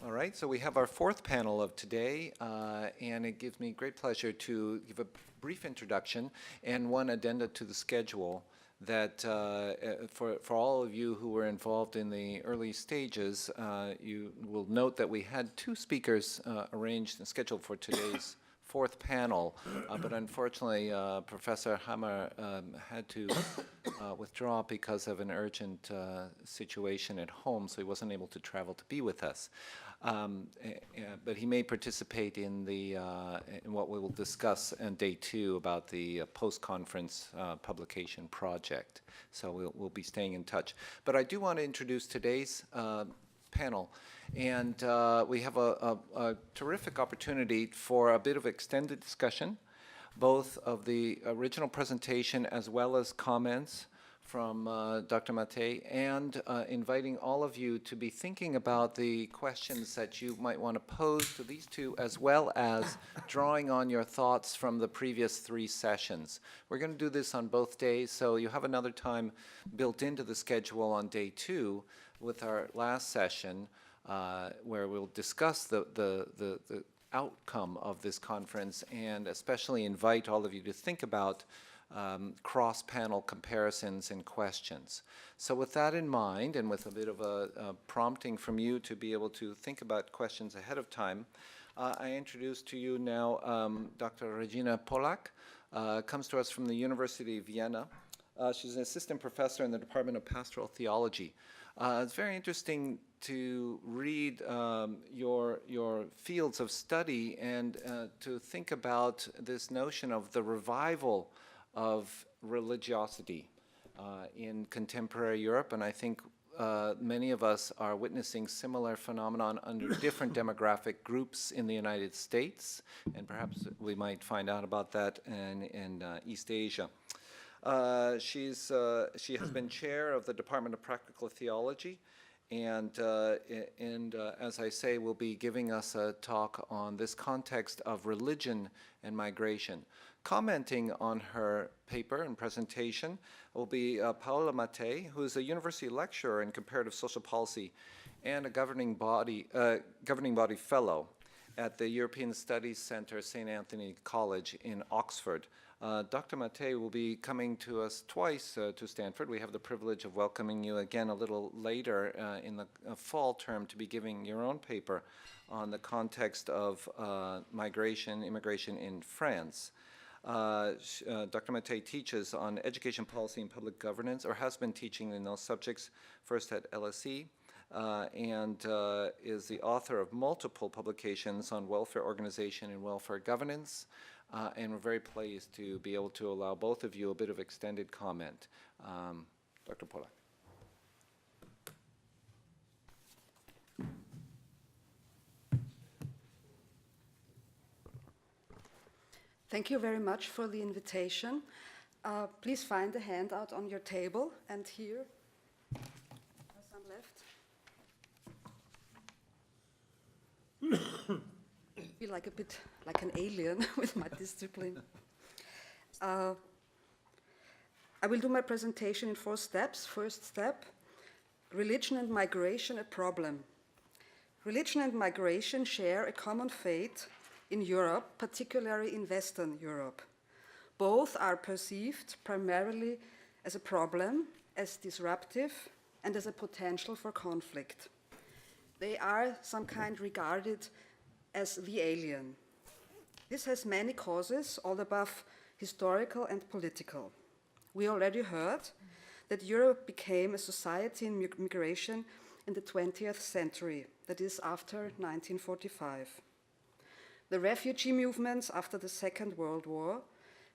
All right, so we have our fourth panel of today, and it gives me great pleasure to give a brief introduction and one addenda to the schedule that for all of you who were involved in the early stages, you will note that we had two speakers arranged and scheduled for today's fourth panel, but unfortunately Professor Hammer had to withdraw because of an urgent situation at home, so he wasn't able to travel to be with us. But he may participate in in what we will discuss on day 2 about the post-conference publication project. So we'll be staying in touch. But I do want to introduce today's panel. And we have a terrific opportunity for a bit of extended discussion, both of the original presentation as well as comments from Dr. Maté, and inviting all of you to be thinking about the questions that you might want to pose to these two, as well as drawing on your thoughts from the previous 3 sessions. We're going to do this on both days, so you have another time built into the schedule on day 2 with our last session, where we'll discuss the outcome of this conference, and especially invite all of you to think about cross-panel comparisons and questions. So with that in mind, and with a bit of a prompting from you to be able to think about questions ahead of time, I introduce to you now Dr. Regina Polak, comes to us from the University of Vienna. She's an assistant professor in the Department of Pastoral Theology. It's very interesting to read your fields of study and to think about this notion of the revival of religiosity in contemporary Europe, and I think many of us are witnessing similar phenomenon under different demographic groups in the United States, and perhaps we might find out about that in East Asia. She has been chair of the Department of Practical Theology, and as I say, will be giving us a talk on this context of religion and migration. Commenting on her paper and presentation will be Paola Maté, who is a university lecturer in comparative social policy and a governing body fellow at the European Studies Center, St. Anthony College in Oxford. Dr. Maté will be coming to us twice to Stanford. We have the privilege of welcoming you again a little later in the fall term to be giving your own paper on the context of immigration in France. Dr. Maté teaches on education policy and public governance, or has been teaching in those subjects, first at LSE, and is the author of multiple publications on welfare organization and welfare governance, and we're very pleased to be able to allow both of you a bit of extended comment. Dr. Polak. Thank you very much for the invitation. Please find the handout on your table, and here are some left. I feel like a bit like an alien with my discipline. I will do my presentation in 4 steps. First step, religion and migration, a problem. Religion and migration share a common fate in Europe, particularly in Western Europe. Both are perceived primarily as a problem, as disruptive, and as a potential for conflict. They are some kind regarded as the alien. This has many causes, all above historical and political. We already heard that Europe became a society in migration in the 20th century, that is after 1945. The refugee movements after the Second World War,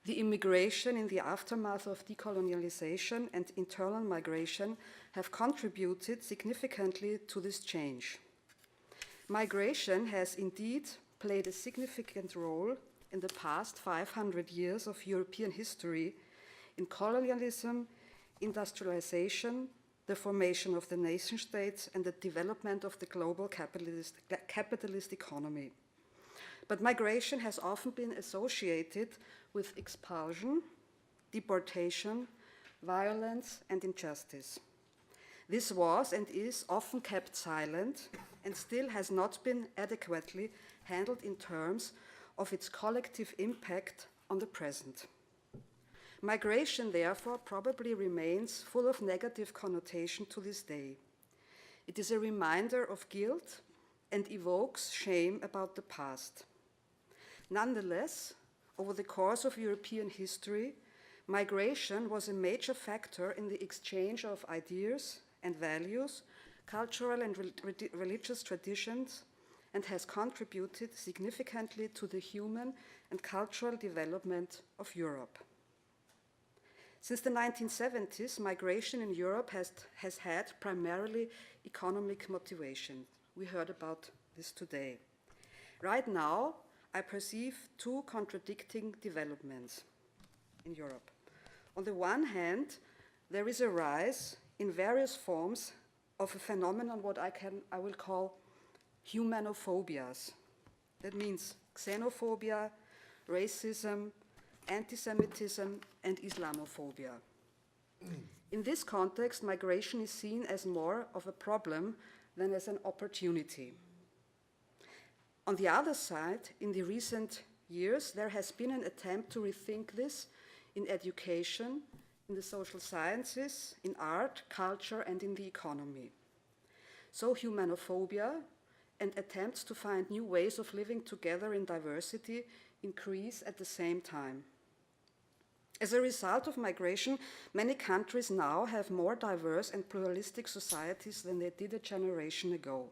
the immigration in the aftermath of decolonialization, and internal migration have contributed significantly to this change. Migration has indeed played a significant role in the past 500 years of European history in colonialism, industrialization, the formation of the nation states, and the development of the global capitalist economy. But migration has often been associated with expulsion, deportation, violence, and injustice. This was and is often kept silent and still has not been adequately handled in terms of its collective impact on the present. Migration, therefore, probably remains full of negative connotation to this day. It is a reminder of guilt and evokes shame about the past. Nonetheless, over the course of European history, migration was a major factor in the exchange of ideas and values, cultural and religious traditions, and has contributed significantly to the human and cultural development of Europe. Since the 1970s, migration in Europe has had primarily economic motivation. We heard about this today. Right now, I perceive two contradicting developments in Europe. On the one hand, there is a rise in various forms of a phenomenon what I will call humanophobias. That means xenophobia, racism, anti-Semitism, and Islamophobia. In this context, migration is seen as more of a problem than as an opportunity. On the other side, in the recent years, there has been an attempt to rethink this in education, in the social sciences, in art, culture, and in the economy. So humanophobia and attempts to find new ways of living together in diversity increase at the same time. As a result of migration, many countries now have more diverse and pluralistic societies than they did a generation ago.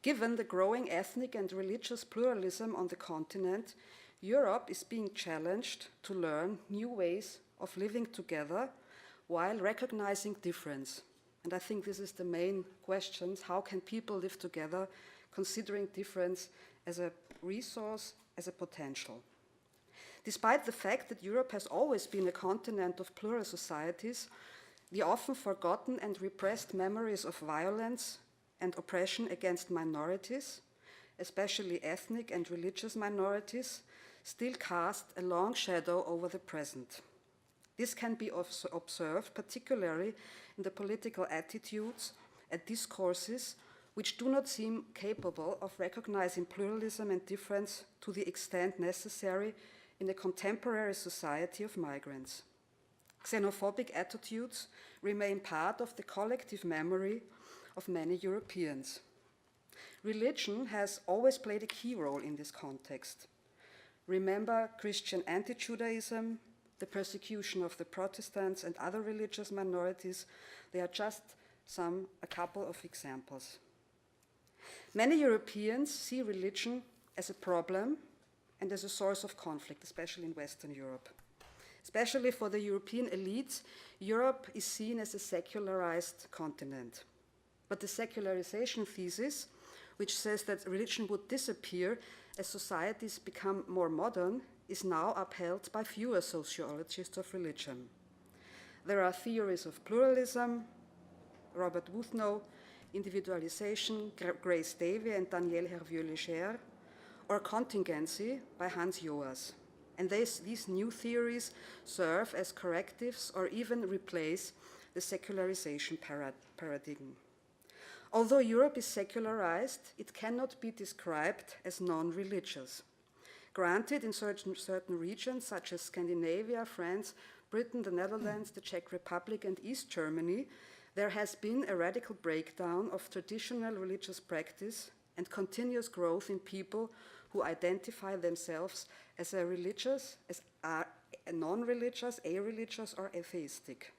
Given the growing ethnic and religious pluralism on the continent, Europe is being challenged to learn new ways of living together while recognizing difference. And I think this is the main question: how can people live together considering difference as a resource, as a potential? Despite the fact that Europe has always been a continent of plural societies, the often forgotten and repressed memories of violence and oppression against minorities, especially ethnic and religious minorities, still cast a long shadow over the present. This can be observed particularly in the political attitudes and discourses which do not seem capable of recognizing pluralism and difference to the extent necessary in a contemporary society of migrants. Xenophobic attitudes remain part of the collective memory of many Europeans. Religion has always played a key role in this context. Remember Christian anti-Judaism, the persecution of the Protestants and other religious minorities. They are just a couple of examples. Many Europeans see religion as a problem and as a source of conflict, especially in Western Europe. Especially for the European elites, Europe is seen as a secularized continent. But the secularization thesis, which says that religion would disappear as societies become more modern, is now upheld by fewer sociologists of religion. There are theories of pluralism, Robert Wuthnow, individualization, Grace Davy and Danielle Hervieux-Léger, or contingency by Hans Joas. And these new theories serve as correctives or even replace the secularization paradigm. Although Europe is secularized, it cannot be described as non-religious. Granted, in certain regions, such as Scandinavia, France, Britain, the Netherlands, the Czech Republic, and East Germany, there has been a radical breakdown of traditional religious practice and continuous growth in people who identify themselves as religious, as non-religious, a-religious, or atheistic.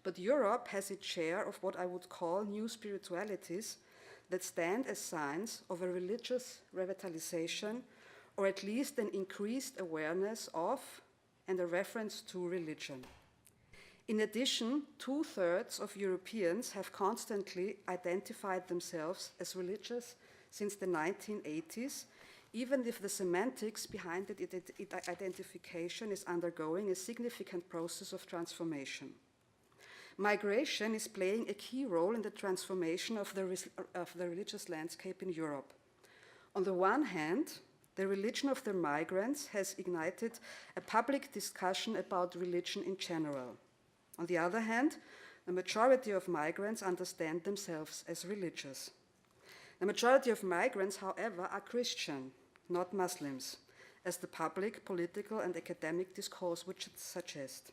But Europe has its share of what I would call new spiritualities that stand as signs of a religious revitalization, or at least an increased awareness of and a reference to religion. In addition, 2/3 of Europeans have constantly identified themselves as religious since the 1980s, even if the semantics behind its identification is undergoing a significant process of transformation. Migration is playing a key role in the transformation of the religious landscape in Europe. On the one hand, the religion of the migrants has ignited a public discussion about religion in general. On the other hand, the majority of migrants understand themselves as religious. The majority of migrants, however, are Christian, not Muslims, as the public, political, and academic discourse would suggest.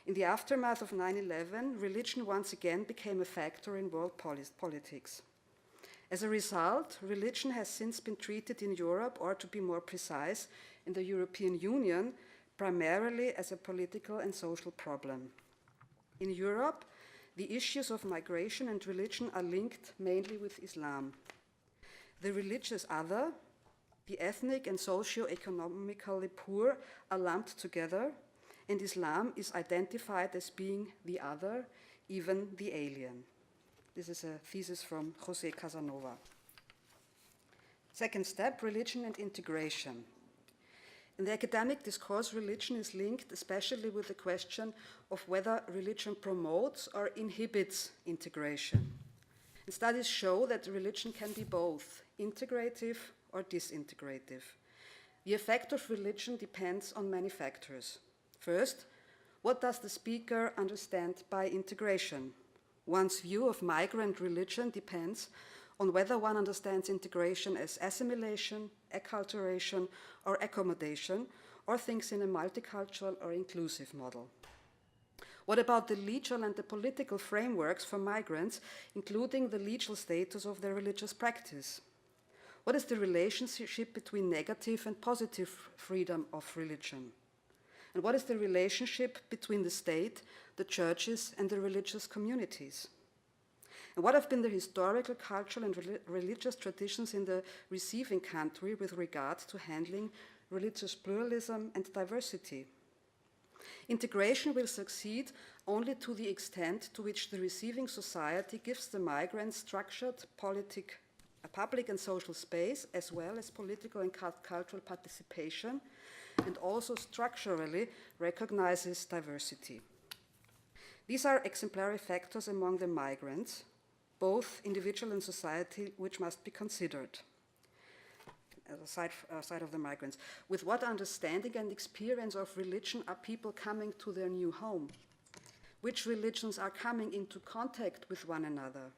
In the aftermath of 9/11, religion once again became a factor in world politics. As a result, religion has since been treated in Europe, or to be more precise, in the European Union, primarily as a political and social problem. In Europe, the issues of migration and religion are linked mainly with Islam. The religious other, the ethnic and socio-economically poor are lumped together, and Islam is identified as being the other, even the alien. This is a thesis from José Casanova. Second step, religion and integration. In the academic discourse, religion is linked especially with the question of whether religion promotes or inhibits integration. And studies show that religion can be both integrative or disintegrative. The effect of religion depends on many factors. First, what does the speaker understand by integration? One's view of migrant religion depends on whether one understands integration as assimilation, acculturation, or accommodation, or thinks in a multicultural or inclusive model. What about the legal and the political frameworks for migrants, including the legal status of their religious practice? What is the relationship between negative and positive freedom of religion? And what is the relationship between the state, the churches, and the religious communities? And what have been the historical, cultural, and religious traditions in the receiving country with regard to handling religious pluralism and diversity? Integration will succeed only to the extent to which the receiving society gives the migrants structured public and social space, as well as political and cultural participation, and also structurally recognizes diversity. These are exemplary factors among the migrants, both individual and society, which must be considered, aside of the migrants. With what understanding and experience of religion are people coming to their new home? Which religions are coming into contact with one another?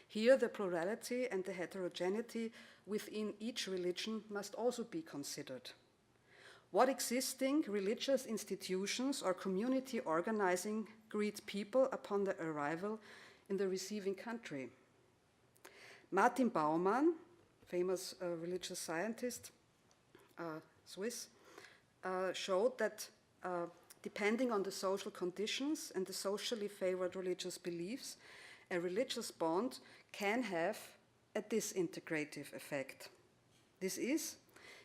Here, the plurality and the heterogeneity within each religion must also be considered. What existing religious institutions or community organizing greet people upon their arrival in the receiving country? Martin Baumann, famous religious scientist, Swiss, showed that depending on the social conditions and the socially favored religious beliefs, a religious bond can have a disintegrative effect. This is,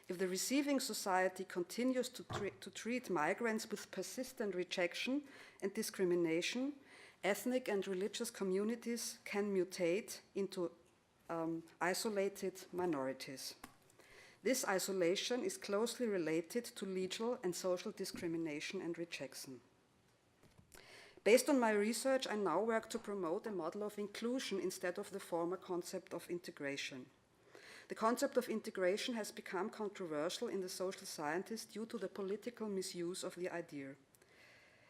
if the receiving society continues to treat migrants with persistent rejection and discrimination, ethnic and religious communities can mutate into isolated minorities. This isolation is closely related to legal and social discrimination and rejection. Based on my research, I now work to promote a model of inclusion instead of the former concept of integration. The concept of integration has become controversial in the social sciences due to the political misuse of the idea.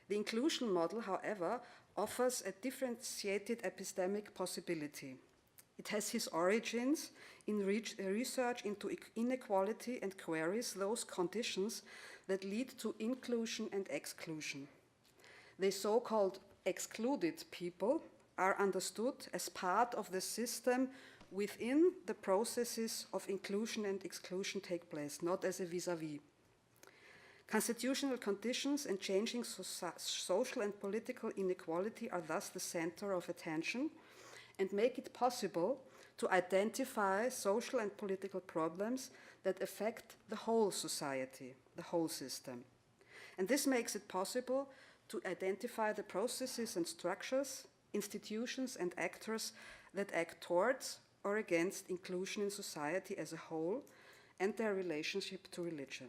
The inclusion model, however, offers a differentiated epistemic possibility. It has its origins in research into inequality and queries those conditions that lead to inclusion and exclusion. The so-called excluded people are understood as part of the system within the processes of inclusion and exclusion take place, not as a vis-à-vis. Constitutional conditions and changing social and political inequality are thus the center of attention and make it possible to identify social and political problems that affect the whole society, the whole system. And this makes it possible to identify the processes and structures, institutions and actors that act towards or against inclusion in society as a whole and their relationship to religion.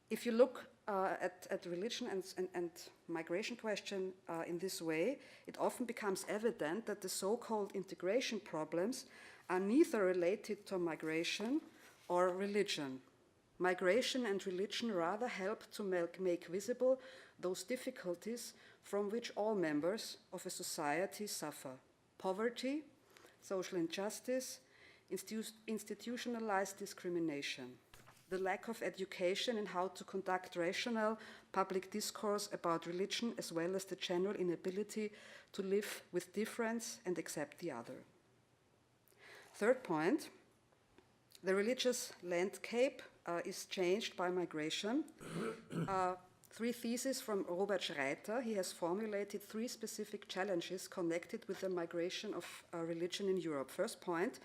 If you look at religion and migration question in this way, it often becomes evident that the so-called integration problems are neither related to migration or religion. Migration and religion rather help to make visible those difficulties from which all members of a society suffer: poverty, social injustice, institutionalized discrimination, the lack of education in how to conduct rational public discourse about religion, as well as the general inability to live with difference and accept the other. Third point, the religious landscape is changed by migration. Three theses from Robert Schreiter. He has formulated three specific challenges connected with the migration of religion in Europe. First point,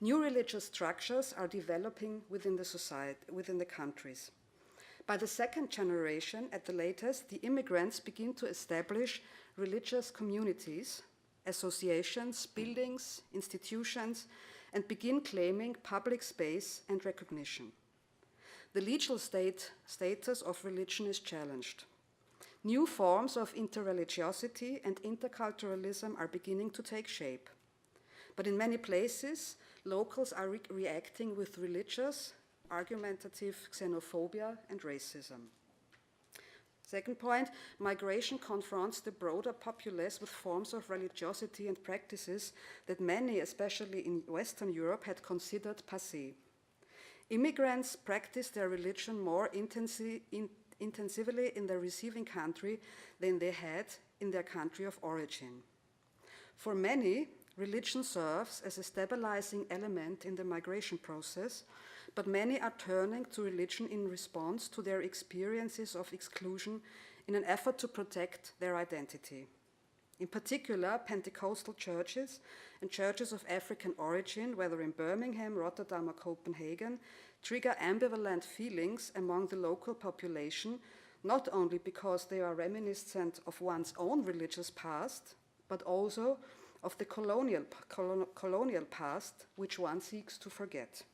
new religious structures are developing within the society, within the countries. By the second generation, at the latest, the immigrants begin to establish religious communities, associations, buildings, institutions, and begin claiming public space and recognition. The legal status of religion is challenged. New forms of interreligiosity and interculturalism are beginning to take shape. But in many places, locals are reacting with religious, argumentative xenophobia and racism. Second point, migration confronts the broader populace with forms of religiosity and practices that many, especially in Western Europe, had considered passé. Immigrants practice their religion more intensively in their receiving country than they had in their country of origin. For many, religion serves as a stabilizing element in the migration process, but many are turning to religion in response to their experiences of exclusion in an effort to protect their identity. In particular, Pentecostal churches and churches of African origin, whether in Birmingham, Rotterdam, or Copenhagen, trigger ambivalent feelings among the local population, not only because they are reminiscent of one's own religious past, but also of the colonial past, which one seeks to forget.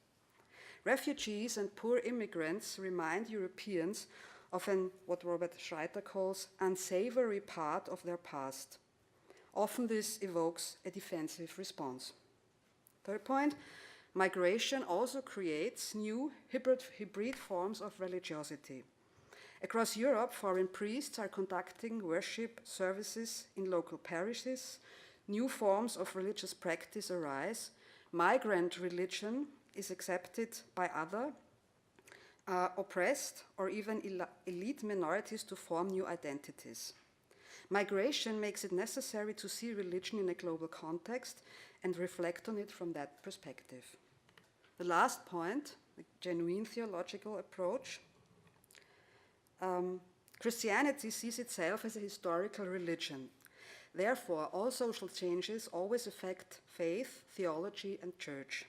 Refugees and poor immigrants remind Europeans of what Robert Schreiter calls unsavory part of their past. Often this evokes a defensive response. Third point, migration also creates new hybrid forms of religiosity. Across Europe, foreign priests are conducting worship services in local parishes. New forms of religious practice arise. Migrant religion is accepted by other oppressed or even elite minorities to form new identities. Migration makes it necessary to see religion in a global context and reflect on it from that perspective. The last point, the genuine theological approach. Christianity sees itself as a historical religion. Therefore, all social changes always affect faith, theology, and church.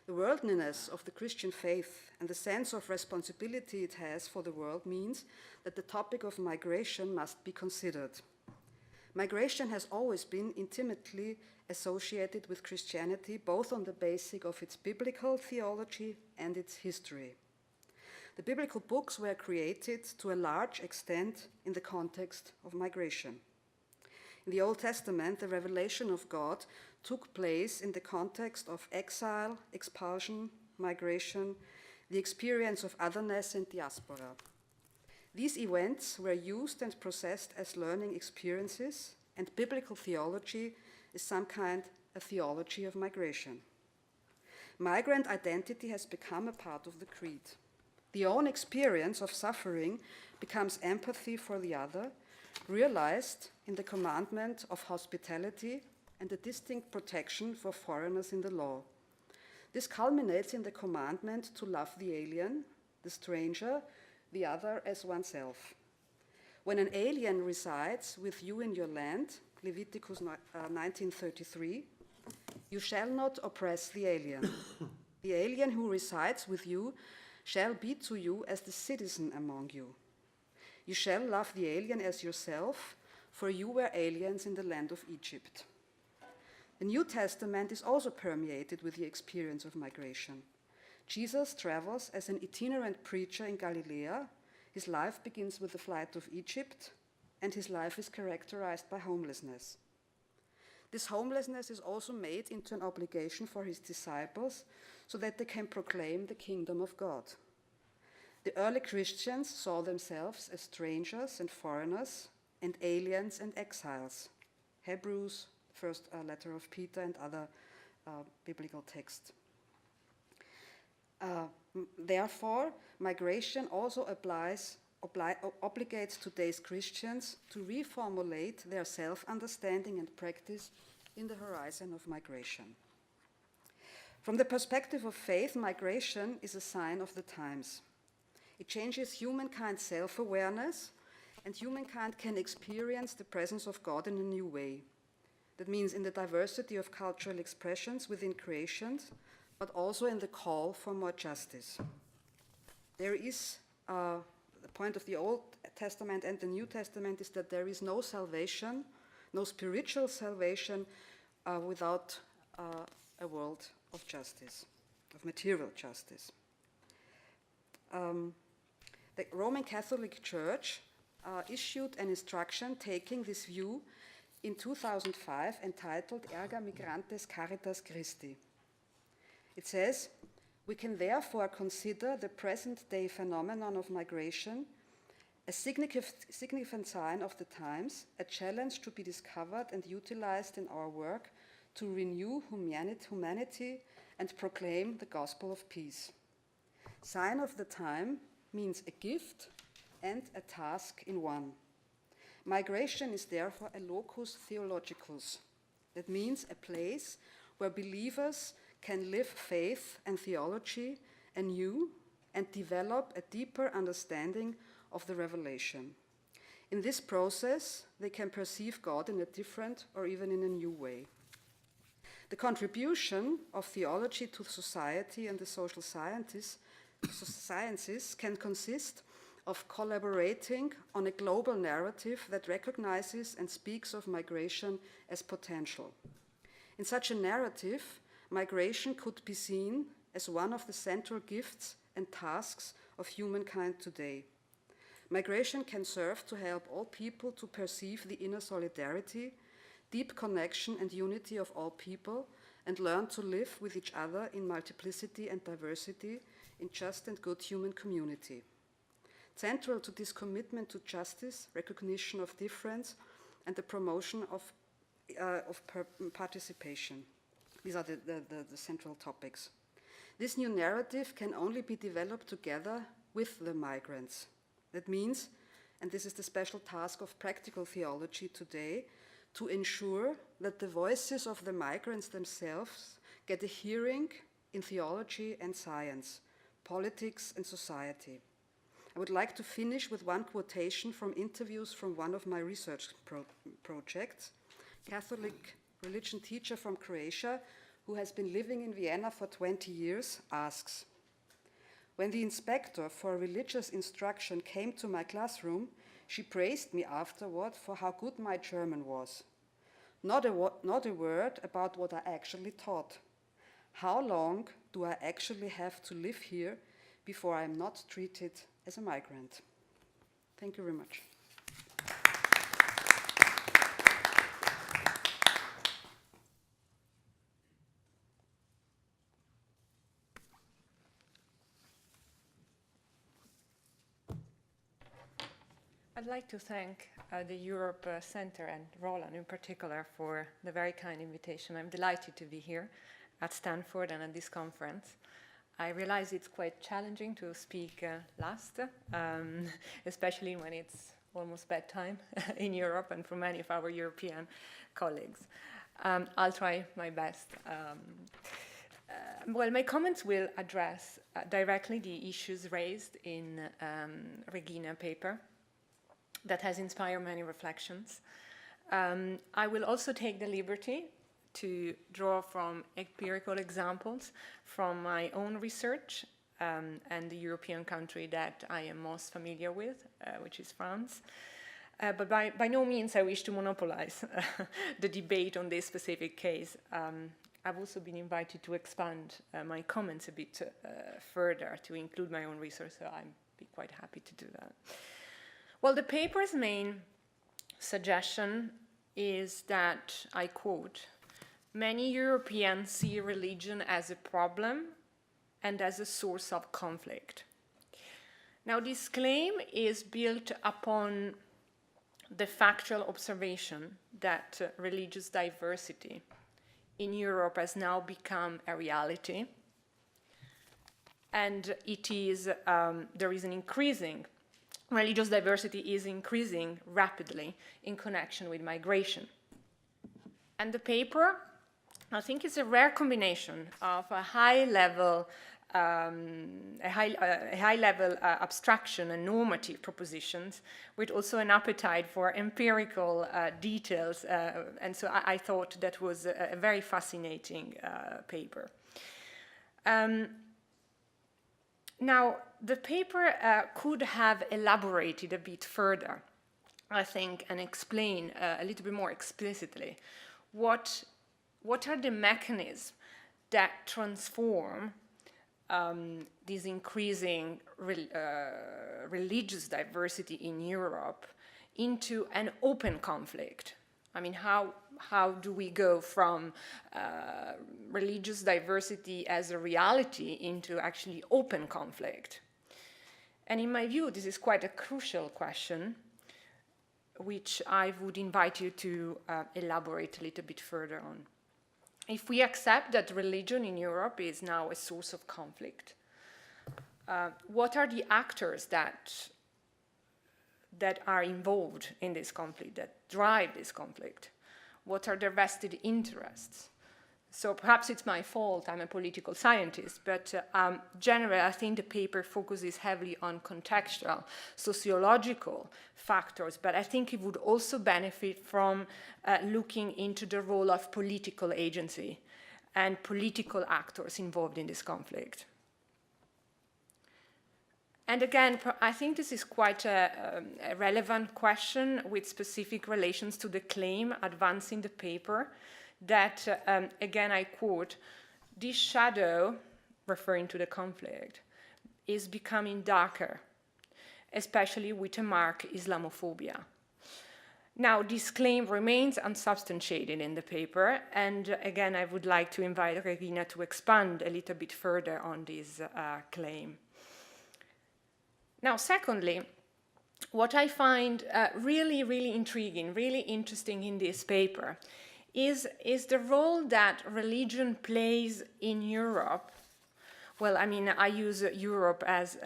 The worldliness of the Christian faith and the sense of responsibility it has for the world means that the topic of migration must be considered. Migration has always been intimately associated with Christianity, both on the basis of its biblical theology and its history. The biblical books were created to a large extent in the context of migration. In the Old Testament, the revelation of God took place in the context of exile, expulsion, migration, the experience of otherness, and diaspora. These events were used and processed as learning experiences, and biblical theology is some kind of theology of migration. Migrant identity has become a part of the creed. The own experience of suffering becomes empathy for the other, realized in the commandment of hospitality and a distinct protection for foreigners in the law. This culminates in the commandment to love the alien, the stranger, the other as oneself. When an alien resides with you in your land, Leviticus 19:33, you shall not oppress the alien. The alien who resides with you shall be to you as the citizen among you. You shall love the alien as yourself, for you were aliens in the land of Egypt. The New Testament is also permeated with the experience of migration. Jesus travels as an itinerant preacher in Galilee. His life begins with the flight of Egypt, and his life is characterized by homelessness. This homelessness is also made into an obligation for his disciples so that they can proclaim the kingdom of God. The early Christians saw themselves as strangers and foreigners and aliens and exiles. Hebrews first letter of Peter and other biblical texts. Therefore, migration also obligates today's Christians to reformulate their self-understanding and practice in the horizon of migration. From the perspective of faith, migration is a sign of the times. It changes humankind's self-awareness, and humankind can experience the presence of God in a new way. That means in the diversity of cultural expressions within creations, but also in the call for more justice. There is, the point of the Old Testament and the New Testament is that there is no salvation, no spiritual salvation without a world of justice, of material justice. The Roman Catholic Church issued an instruction taking this view in 2005 entitled Erga Migrantes Caritas Christi. It says, we can therefore consider the present-day phenomenon of migration a significant sign of the times, a challenge to be discovered and utilized in our work to renew humanity and proclaim the gospel of peace. Sign of the time means a gift and a task in one. Migration is therefore a locus theologicus. That means a place where believers can live faith and theology anew and develop a deeper understanding of the revelation. In this process, they can perceive God in a different or even in a new way. The contribution of theology to society and the social sciences can consist of collaborating on a global narrative that recognizes and speaks of migration as potential. In such a narrative, migration could be seen as one of the central gifts and tasks of humankind today. Migration can serve to help all people to perceive the inner solidarity, deep connection and unity of all people, and learn to live with each other in multiplicity and diversity in just and good human community. Central to this commitment to justice, recognition of difference, and the promotion of participation. These are the central topics. This new narrative can only be developed together with the migrants. That means, and this is the special task of practical theology today, to ensure that the voices of the migrants themselves get a hearing in theology and science, politics and society. I would like to finish with one quotation from interviews from one of my research projects. Catholic religion teacher from Croatia, who has been living in Vienna for 20 years, asks, when the inspector for religious instruction came to my classroom, she praised me afterward for how good my German was. Not a word about what I actually taught. How long do I actually have to live here before I am not treated as a migrant? Thank you very much. I'd like to thank the Europe Center and Roland in particular for the very kind invitation. I'm delighted to be here at Stanford and at this conference. I realize it's quite challenging to speak last, especially when it's almost bedtime in Europe and for many of our European colleagues. I'll try my best. Well, my comments will address directly the issues raised in Regina's paper that has inspired many reflections. I will also take the liberty to draw from empirical examples from my own research and the European country that I am most familiar with, which is France. But by no means I wish to monopolize the debate on this specific case. I've also been invited to expand my comments a bit further to include my own research, so I'd be quite happy to do that. Well, the paper's main suggestion is that, I quote, many Europeans see religion as a problem and as a source of conflict. Now, this claim is built upon the factual observation that religious diversity in Europe has now become a reality, and it is, there is an increasing, religious diversity is increasing rapidly in connection with migration. And the paper, I think, is a rare combination of a high-level abstraction and normative propositions, with also an appetite for empirical details, and so I thought that was a very fascinating paper. Now, the paper could have elaborated a bit further, I think, and explain a little bit more explicitly what are the mechanisms that transform this increasing religious diversity in Europe into an open conflict. I mean, how do we go from religious diversity as a reality into actually open conflict? And in my view, this is quite a crucial question, which I would invite you to elaborate a little bit further on. If we accept that religion in Europe is now a source of conflict, what are the actors that are involved in this conflict, that drive this conflict? What are their vested interests? So perhaps it's my fault, I'm a political scientist, but generally I think the paper focuses heavily on contextual, sociological factors, but I think it would also benefit from looking into the role of political agency and political actors involved in this conflict. And again, I think this is quite a relevant question with specific relations to the claim advanced in the paper that, again, I quote, this shadow, referring to the conflict, is becoming darker, especially with a marked Islamophobia. Now, this claim remains unsubstantiated in the paper, and again, I would like to invite Regina to expand a little bit further on this claim. Now, secondly, what I find really, really intriguing, really interesting in this paper is the role that religion plays in Europe. Well, I mean, I use Europe as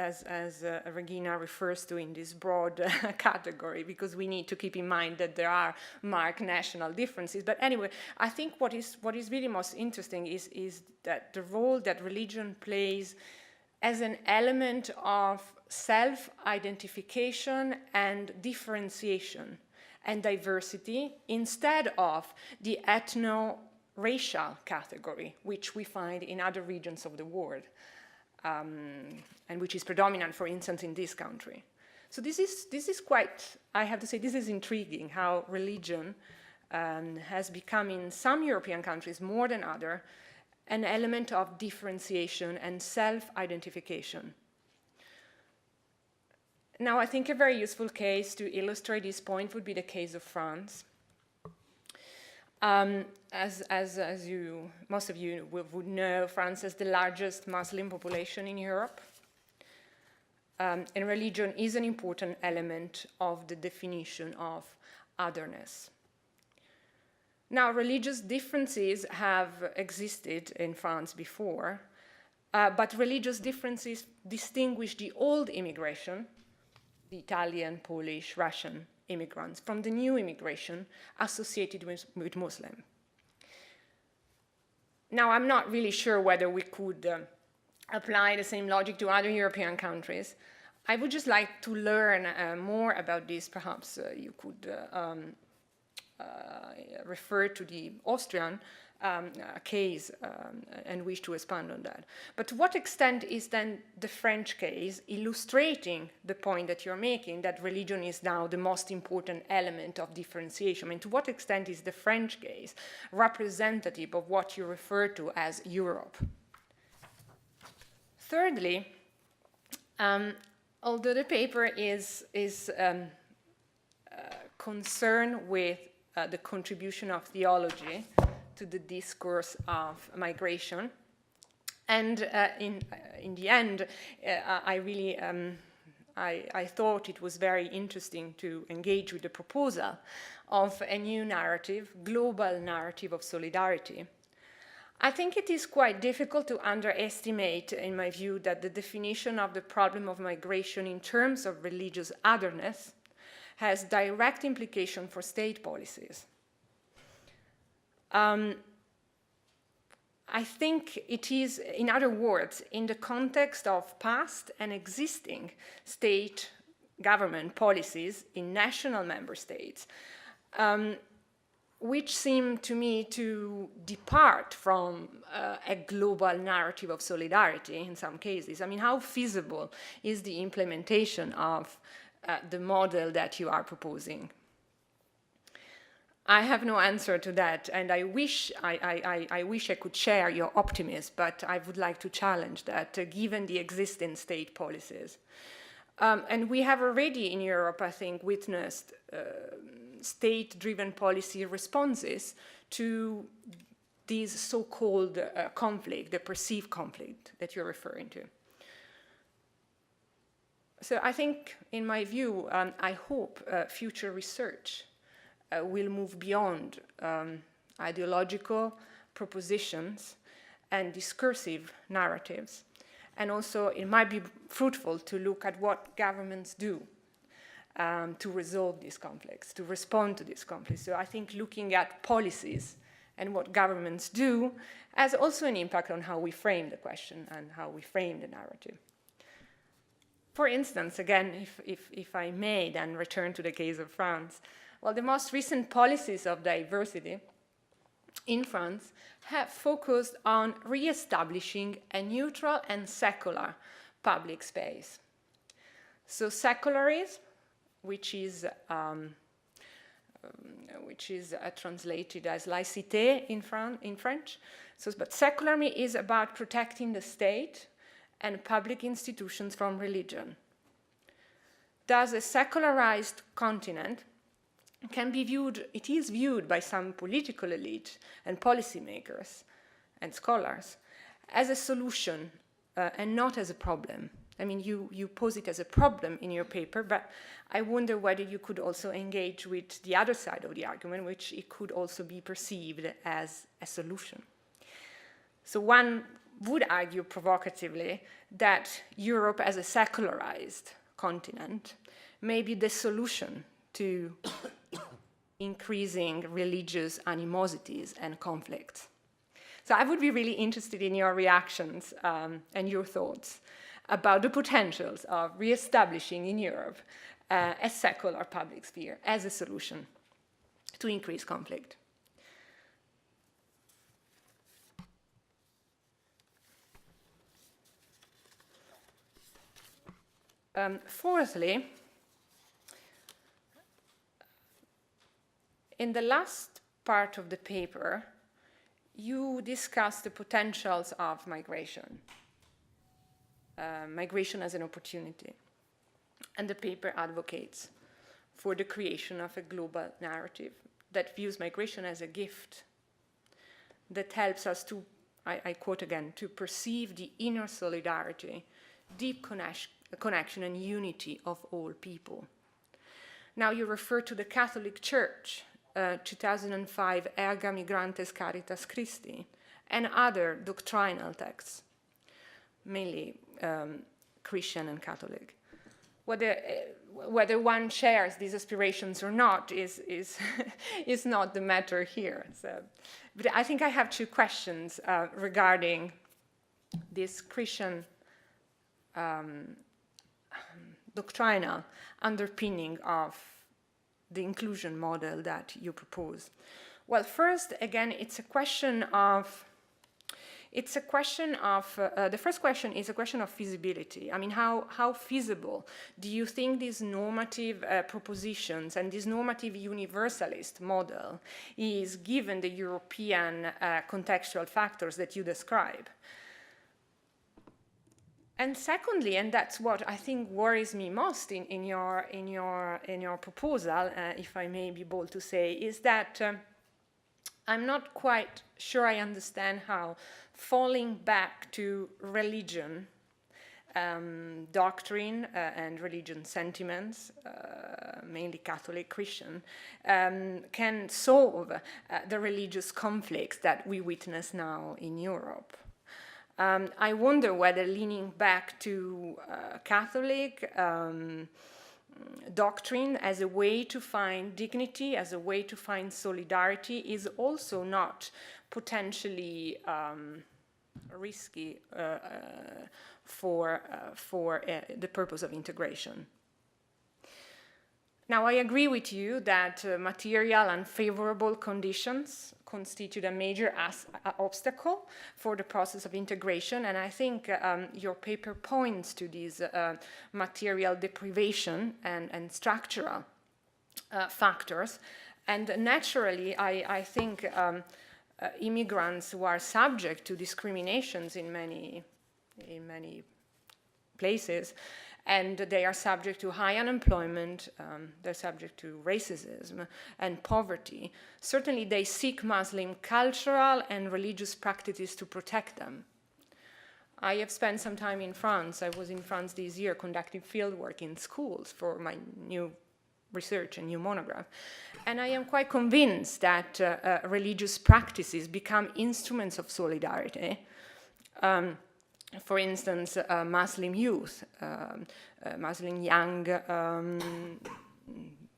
Regina refers to in this broad category, because we need to keep in mind that there are marked national differences. But anyway, I think what is really most interesting is that the role that religion plays as an element of self-identification and differentiation and diversity, instead of the ethno-racial category, which we find in other regions of the world, and which is predominant, for instance, in this country. So this is quite, I have to say, this is intriguing, how religion has become in some European countries more than others an element of differentiation and self-identification. Now, I think a very useful case to illustrate this point would be the case of France. As you, most of you would know, France has the largest Muslim population in Europe, and religion is an important element of the definition of otherness. Now, religious differences have existed in France before, but religious differences distinguish the old immigration, the Italian, Polish, Russian immigrants, from the new immigration associated with Muslim. Now, I'm not really sure whether we could apply the same logic to other European countries. I would just like to learn more about this. Perhaps you could refer to the Austrian case and wish to expand on that. But to what extent is then the French case illustrating the point that you're making, that religion is now the most important element of differentiation? I mean, to what extent is the French case representative of what you refer to as Europe? Thirdly, although the paper is concerned with the contribution of theology to the discourse of migration, and in the end, I really I thought it was very interesting to engage with the proposal of a new narrative, global narrative of solidarity. I think it is quite difficult to underestimate, in my view, that the definition of the problem of migration in terms of religious otherness has direct implication for state policies. I think it is, in other words, in the context of past and existing state government policies in national member states, which seem to me to depart from a global narrative of solidarity in some cases. I mean, how feasible is the implementation of the model that you are proposing? I have no answer to that, and I wish I could share your optimism, but I would like to challenge that, given the existing state policies. And we have already in Europe, I think, witnessed state-driven policy responses to these so-called conflict, the perceived conflict that you're referring to. So I think, in my view, I hope future research will move beyond ideological propositions and discursive narratives. And also, it might be fruitful to look at what governments do to resolve these conflicts, to respond to these conflicts. So I think looking at policies and what governments do has also an impact on how we frame the question and how we frame the narrative. For instance, again, if I may then return to the case of France, well, the most recent policies of diversity in France have focused on re-establishing a neutral and secular public space. So secularism, which is translated as laïcité in French. So, but secularism is about protecting the state and public institutions from religion. Thus, a secularized continent can be viewed, it is viewed by some political elite and policymakers and scholars as a solution and not as a problem. I mean, you pose it as a problem in your paper, but I wonder whether you could also engage with the other side of the argument, which it could also be perceived as a solution. So one would argue provocatively that Europe as a secularized continent may be the solution to increasing religious animosities and conflicts. So I would be really interested in your reactions and your thoughts about the potentials of reestablishing in Europe a secular public sphere as a solution to increase conflict. Fourthly, in the last part of the paper, you discuss the potentials of migration, migration as an opportunity. And the paper advocates for the creation of a global narrative that views migration as a gift, that helps us to, I quote again, to perceive the inner solidarity, deep connection and unity of all people. Now you refer to the Catholic Church, 2005 Erga Migrantes Caritas Christi, and other doctrinal texts, mainly Christian and Catholic. Whether one shares these aspirations or not is not the matter here. So, but I think I have two questions regarding this Christian doctrinal underpinning of the inclusion model that you propose. Well, first, again, the first question is a question of feasibility. I mean, how feasible do you think these normative propositions and this normative universalist model is given the European contextual factors that you describe? And secondly, and that's what I think worries me most in your proposal, if I may be bold to say, is that I'm not quite sure I understand how falling back to religion doctrine and religion sentiments, mainly Catholic Christian, can solve the religious conflicts that we witness now in Europe. I wonder whether leaning back to Catholic doctrine as a way to find dignity, as a way to find solidarity, is also not potentially risky for the purpose of integration. Now, I agree with you that material unfavorable conditions constitute a major obstacle for the process of integration, and I think your paper points to these material deprivation and structural factors. And naturally, I think immigrants who are subject to discriminations in many places, and they are subject to high unemployment, they're subject to racism and poverty. Certainly they seek Muslim cultural and religious practices to protect them. I have spent some time in France. I was in France this year conducting fieldwork in schools for my new research and new monograph. And I am quite convinced that religious practices become instruments of solidarity. For instance, Muslim youth, Muslim young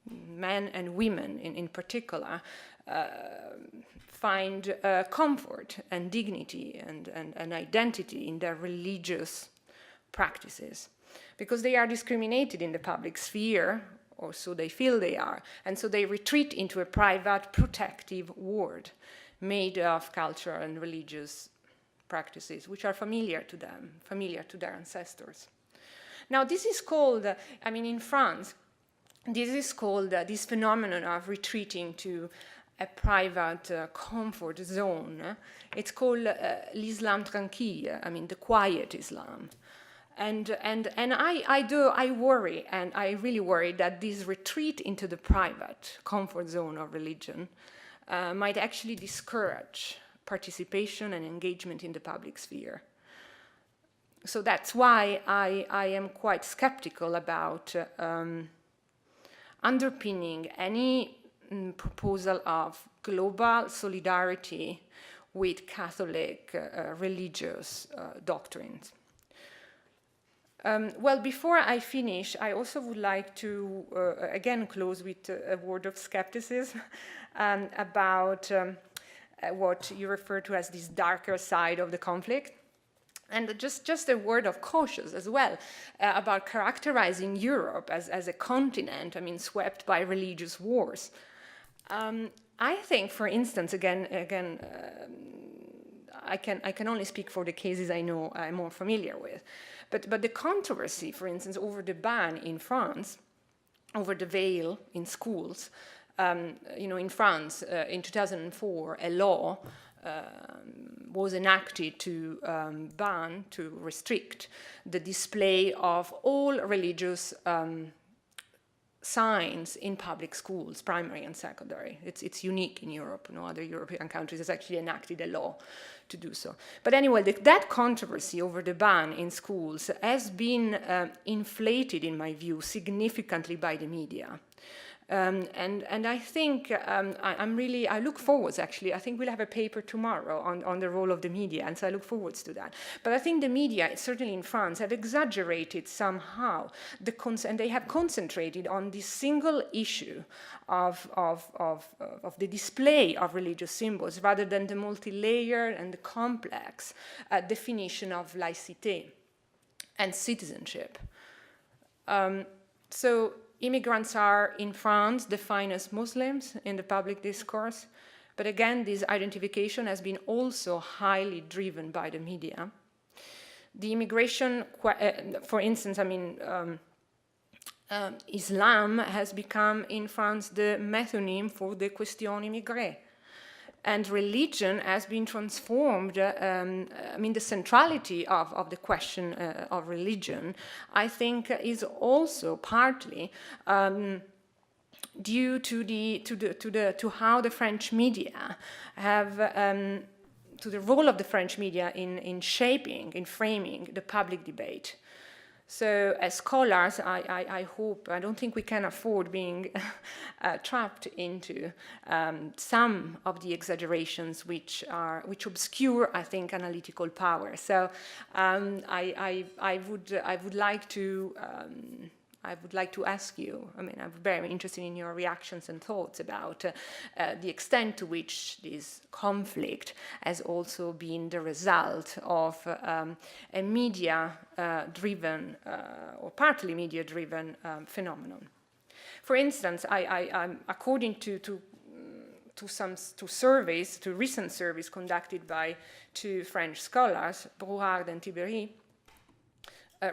men and women in particular, find comfort and dignity and identity in their religious practices, because they are discriminated in the public sphere, or so they feel they are, and so they retreat into a private protective ward made of cultural and religious practices which are familiar to them, familiar to their ancestors. Now, this is called, in France, this is called this phenomenon of retreating to a private comfort zone. It's called l'Islam tranquille, the quiet Islam. And I worry, and I really worry that this retreat into the private comfort zone of religion might actually discourage participation and engagement in the public sphere. So that's why I am quite skeptical about underpinning any proposal of global solidarity with Catholic religious doctrines. Well, before I finish, I also would like to, again, close with a word of skepticism about what you refer to as this darker side of the conflict. And just a word of caution as well about characterizing Europe as a continent, swept by religious wars. I think, for instance, again, I can only speak for the cases I know I'm more familiar with, but the controversy, for instance, over the ban in France, over the veil in schools, in France, in 2004, a law was enacted to ban, to restrict the display of all religious signs in public schools, primary and secondary. It's unique in Europe. No other European countries has actually enacted a law to do so. But anyway, that controversy over the ban in schools has been inflated, in my view, significantly by the media. And I think I look forwards, actually. I think we'll have a paper tomorrow on the role of the media, and so I look forwards to that. But I think the media, certainly in France, have exaggerated somehow, and they have concentrated on this single issue of the display of religious symbols, rather than the multi-layered and the complex definition of laïcité and citizenship. So immigrants are, in France, defined as Muslims in the public discourse. But again, this identification has been also highly driven by the media. The immigration, for instance, Islam has become, in France, the metonym for the question immigrée. And religion has been transformed, the centrality of the question of religion, I think, is also partly due to how the French media have, to the role of the French media in shaping, in framing the public debate. So as scholars, I hope, I don't think we can afford being trapped into some of the exaggerations which obscure, I think, analytical power. So I would like to ask you, I mean, I'm very interested in your reactions and thoughts about the extent to which this conflict has also been the result of a media-driven or partly media-driven phenomenon. For instance, I'm according to recent surveys conducted by two French scholars, Brouard and Tiberi,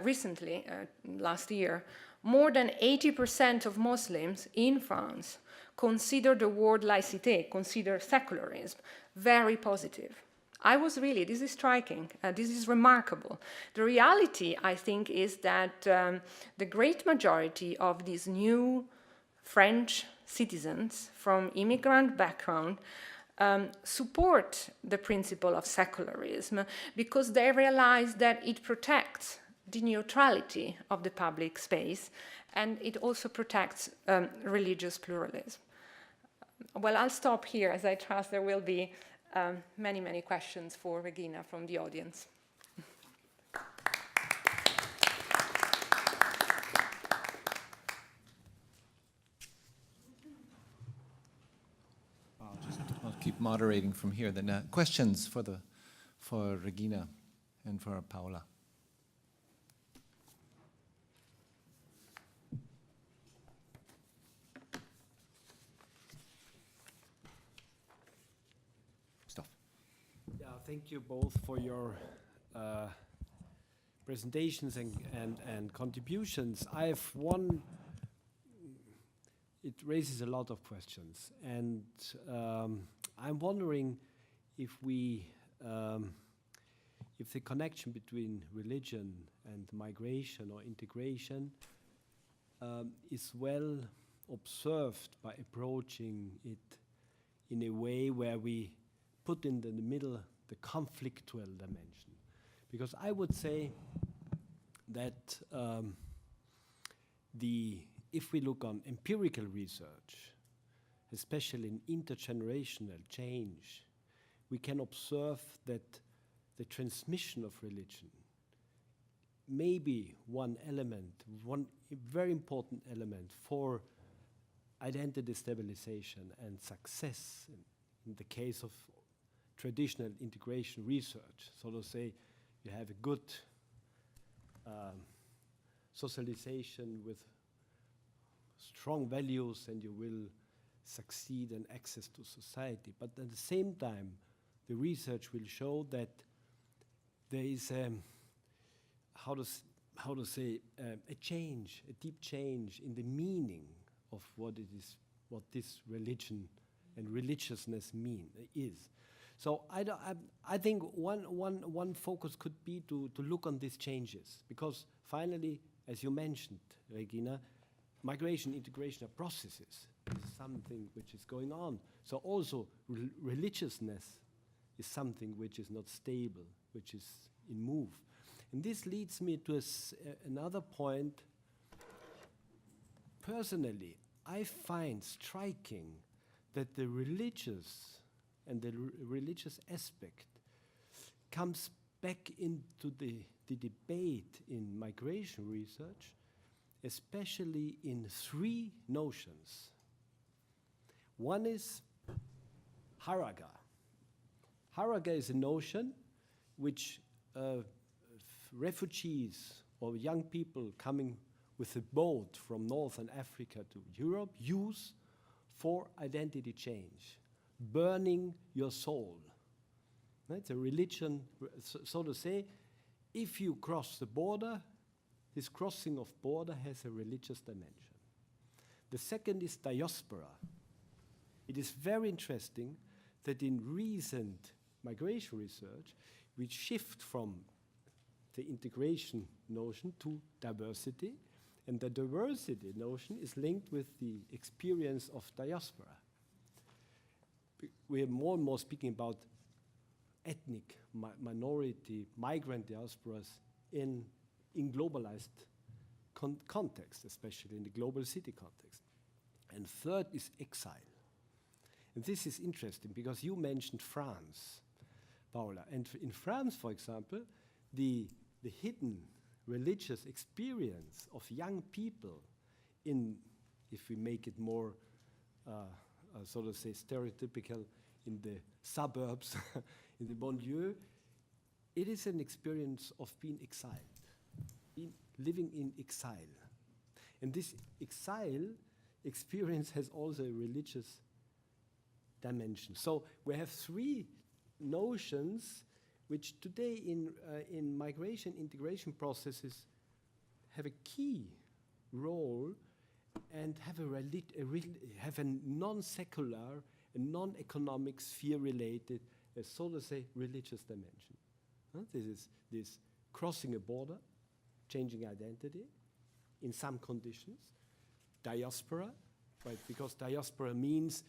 recently, last year, more than 80% of Muslims in France consider the word laïcité, consider secularism, very positive. This is striking, this is remarkable. The reality, I think, is that the great majority of these new French citizens from immigrant background support the principle of secularism because they realize that it protects the neutrality of the public space, and it also protects religious pluralism. Well, I'll stop here, as I trust there will be many, many questions for Regina from the audience. I'll keep moderating from here. Then questions for Regina and for Paola. Thank you both for your presentations and contributions. I have one, it raises a lot of questions, and I'm wondering if the connection between religion and migration or integration is well observed by approaching it in a way where we put in the middle the conflictual dimension. Because I would say that if we look on empirical research, especially in intergenerational change, we can observe that the transmission of religion may be one element, one very important element for identity stabilization and success in the case of traditional integration research. So to say, you have a good socialization with strong values and you will succeed in access to society. But at the same time, the research will show that there is a change, a deep change in the meaning of what this religion and religiousness is. So I think one focus could be to look on these changes, because finally, as you mentioned, Regina, migration, integration are processes. This is something which is going on. So also religiousness is something which is not stable, which is in move. And this leads me to another point. Personally, I find striking that the religious and the religious aspect comes back into the debate in migration research, especially in three notions. One is haraga. Haraga is a notion which refugees or young people coming with a boat from Northern Africa to Europe use for identity change. Burning your soul. It's a religion, so to say. If you cross the border, this crossing of border has a religious dimension. The second is diaspora. It is very interesting that in recent migration research, we shift from the integration notion to diversity, and the diversity notion is linked with the experience of diaspora. We are more and more speaking about ethnic minority, migrant diasporas in in globalized context, especially in the global city context. And third is exile. And this is interesting because you mentioned France, Paula. And in France, for example, the hidden religious experience of young people in, if we make it more, so to say, stereotypical, in the suburbs, in the banlieue, it is an experience of being exiled, living in exile. And this exile experience has also a religious dimension. So we have three notions which today in migration integration processes have a key role and have a non-secular, a non-economic sphere-related, so to say, religious dimension. This is this crossing a border, changing identity in some conditions, diaspora, right? Because diaspora means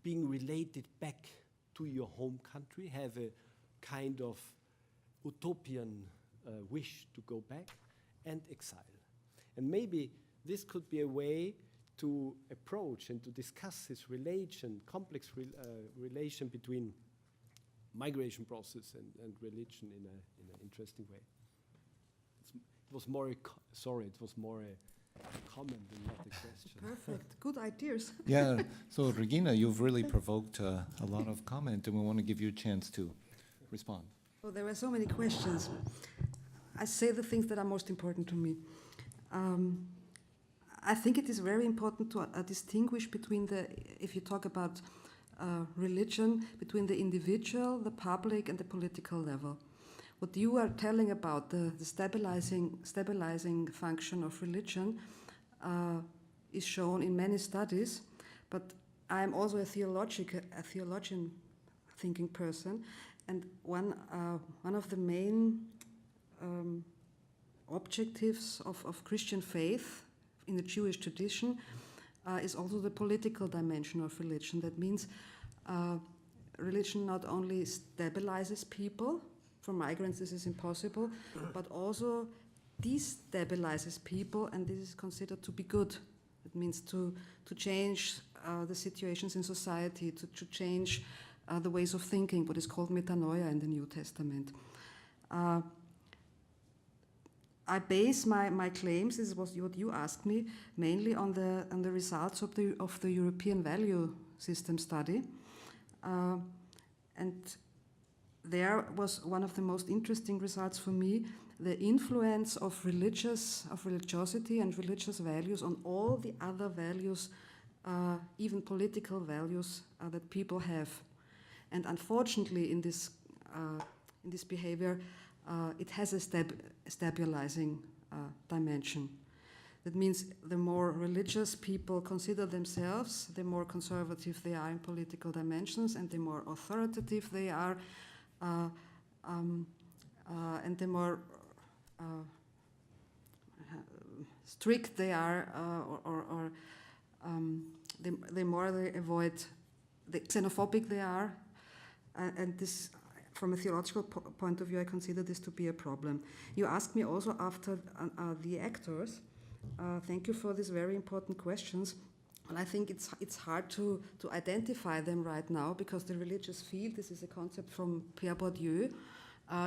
being related back to your home country, have a kind of utopian wish to go back, and exile. And maybe this could be a way to approach and to discuss this relation, complex relation between migration process and religion in an interesting way. It was more a comment than not a question. Perfect. Good ideas. Yeah, so Regina, you've really provoked a lot of comment, and we want to give you a chance to respond. Oh, there were so many questions. I say the things that are most important to me. I think it is very important to distinguish between if you talk about religion, between the individual, the public, and the political level. What you are telling about the stabilizing function of religion is shown in many studies, but I am also a theologian thinking person, and one of the main objectives of Christian faith in the Jewish tradition is also the political dimension of religion. That means religion not only stabilizes people. For migrants, this is impossible, but also destabilizes people, and this is considered to be good. It means to change the situations in society, to change the ways of thinking, what is called metanoia in the New Testament. I base my claims, this was what you asked me, mainly on the results of the European value system study, and there was one of the most interesting results for me, the influence of religiosity and religious values on all the other values, even political values that people have. And unfortunately, in this behavior, it has a stabilizing dimension. That means the more religious people consider themselves, the more conservative they are in political dimensions, and the more authoritative they are, and the more strict they are, or the more they avoid, the xenophobic they are, and this, from a theological point of view, I consider this to be a problem. You asked me also after the actors. Thank you for these very important questions. And I think it's hard to identify them right now, because the religious field, this is a concept from Pierre Bourdieu,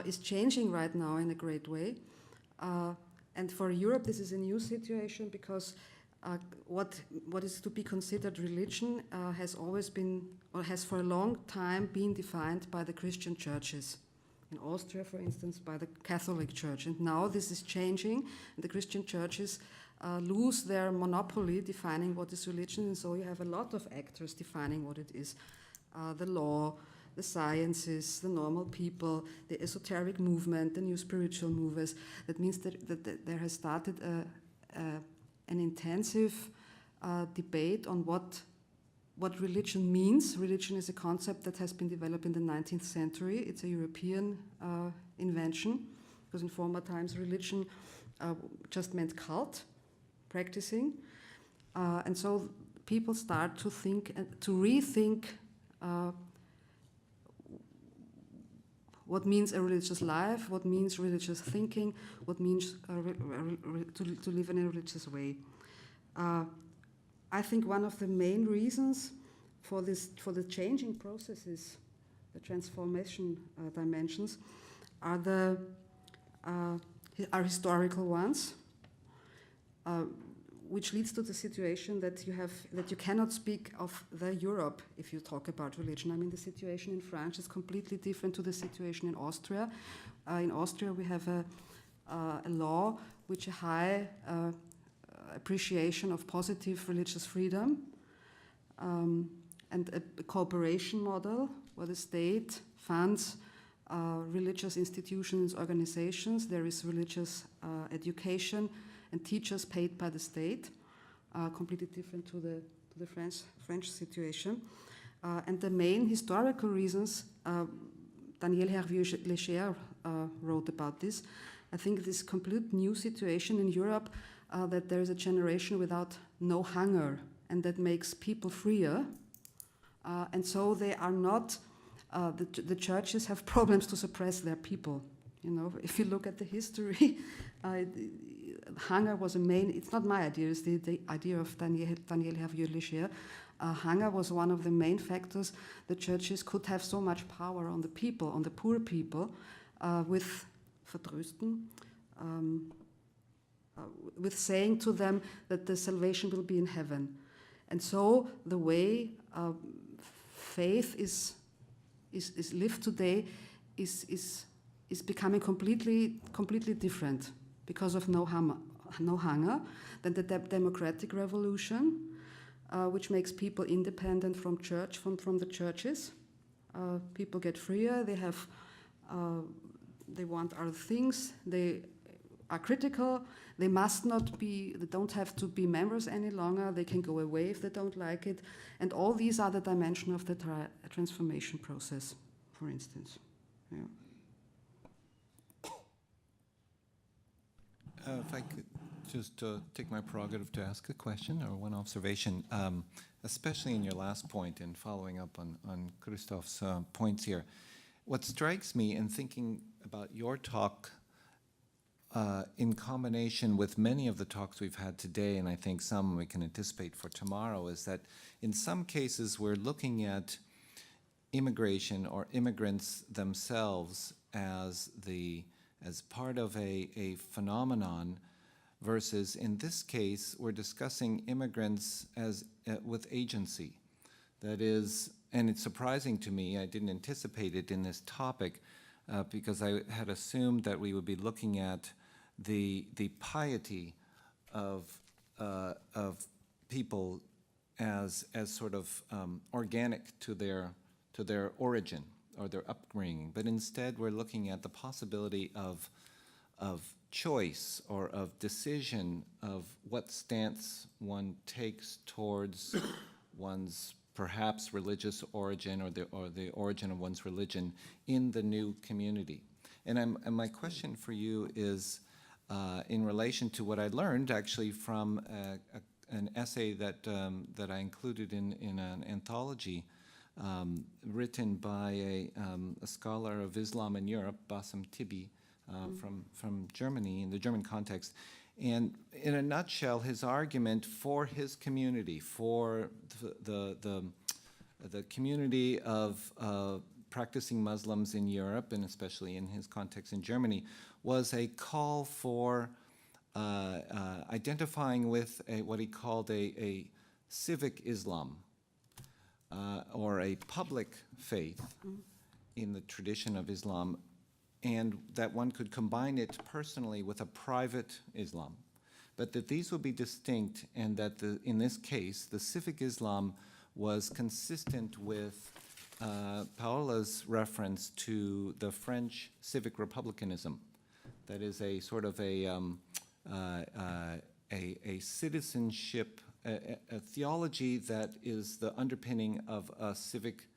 is changing right now in a great way. And for Europe, this is a new situation, because what is to be considered religion has always been, or has for a long time been defined by the Christian churches. In Austria, for instance, by the Catholic Church. And now this is changing, and the Christian churches lose their monopoly defining what is religion, and so you have a lot of actors defining what it is. The law, the sciences, the normal people, the esoteric movement, the new spiritual movers. That means that there has started an intensive debate on what religion means. Religion is a concept that has been developed in the 19th century. It's a European invention, because in former times religion just meant cult, practicing. And so people start to think, to rethink what means a religious life, what means religious thinking, what means to live in a religious way. I think one of the main reasons for the changing processes, the transformation dimensions, are historical ones, which leads to the situation that you cannot speak of the Europe if you talk about religion. I mean, the situation in France is completely different to the situation in Austria. In Austria, we have a law which a high appreciation of positive religious freedom, and a cooperation model where the state funds religious institutions, organizations. There is religious education and teachers paid by the state, completely different to the French situation. And the main historical reasons, Daniel Hervieux-Léger wrote about this. I think this complete new situation in Europe, that there is a generation without no hunger, and that makes people freer. And so they are not, the churches have problems to suppress their people. You know, if you look at the history, hunger was a main, it's not my idea, it's the idea of Daniel Hervieux-Léger. Hunger was one of the main factors. The churches could have so much power on the people, on the poor people, with vertrösten, with saying to them that the salvation will be in heaven. And so the way faith is lived today is becoming completely different because of no hunger, than the democratic revolution, which makes people independent from the churches. People get freer. They want other things. They are critical. They don't have to be members any longer. They can go away if they don't like it. And all these are the dimensions of the transformation process, for instance. Yeah. If I could just take my prerogative to ask a question or one observation, especially in your last point and following up on Christoph's points here. What strikes me in thinking about your talk in combination with many of the talks we've had today, and I think some we can anticipate for tomorrow, is that in some cases we're looking at immigration or immigrants themselves as part of a phenomenon, versus in this case we're discussing immigrants as with agency. That is, and it's surprising to me, I didn't anticipate it in this topic, because I had assumed that we would be looking at the piety of people as sort of organic to their origin or their upbringing, but instead we're looking at the possibility of choice or of decision of what stance one takes towards one's perhaps religious origin or the origin of one's religion in the new community. And my question for you is in relation to what I learned actually from an essay that I included in an anthology written by a scholar of Islam in Europe, Bassem Tibi, from Germany, in the German context. And in a nutshell, his argument for his community, for the community of practicing Muslims in Europe, and especially in his context in Germany, was a call for identifying with what he called a civic Islam, or a public faith in the tradition of Islam, and that one could combine it personally with a private Islam, but that these would be distinct, and that in this case, the civic Islam was consistent with Paola's reference to the French civic republicanism. That is a sort of a citizenship, a theology that is the underpinning of a civic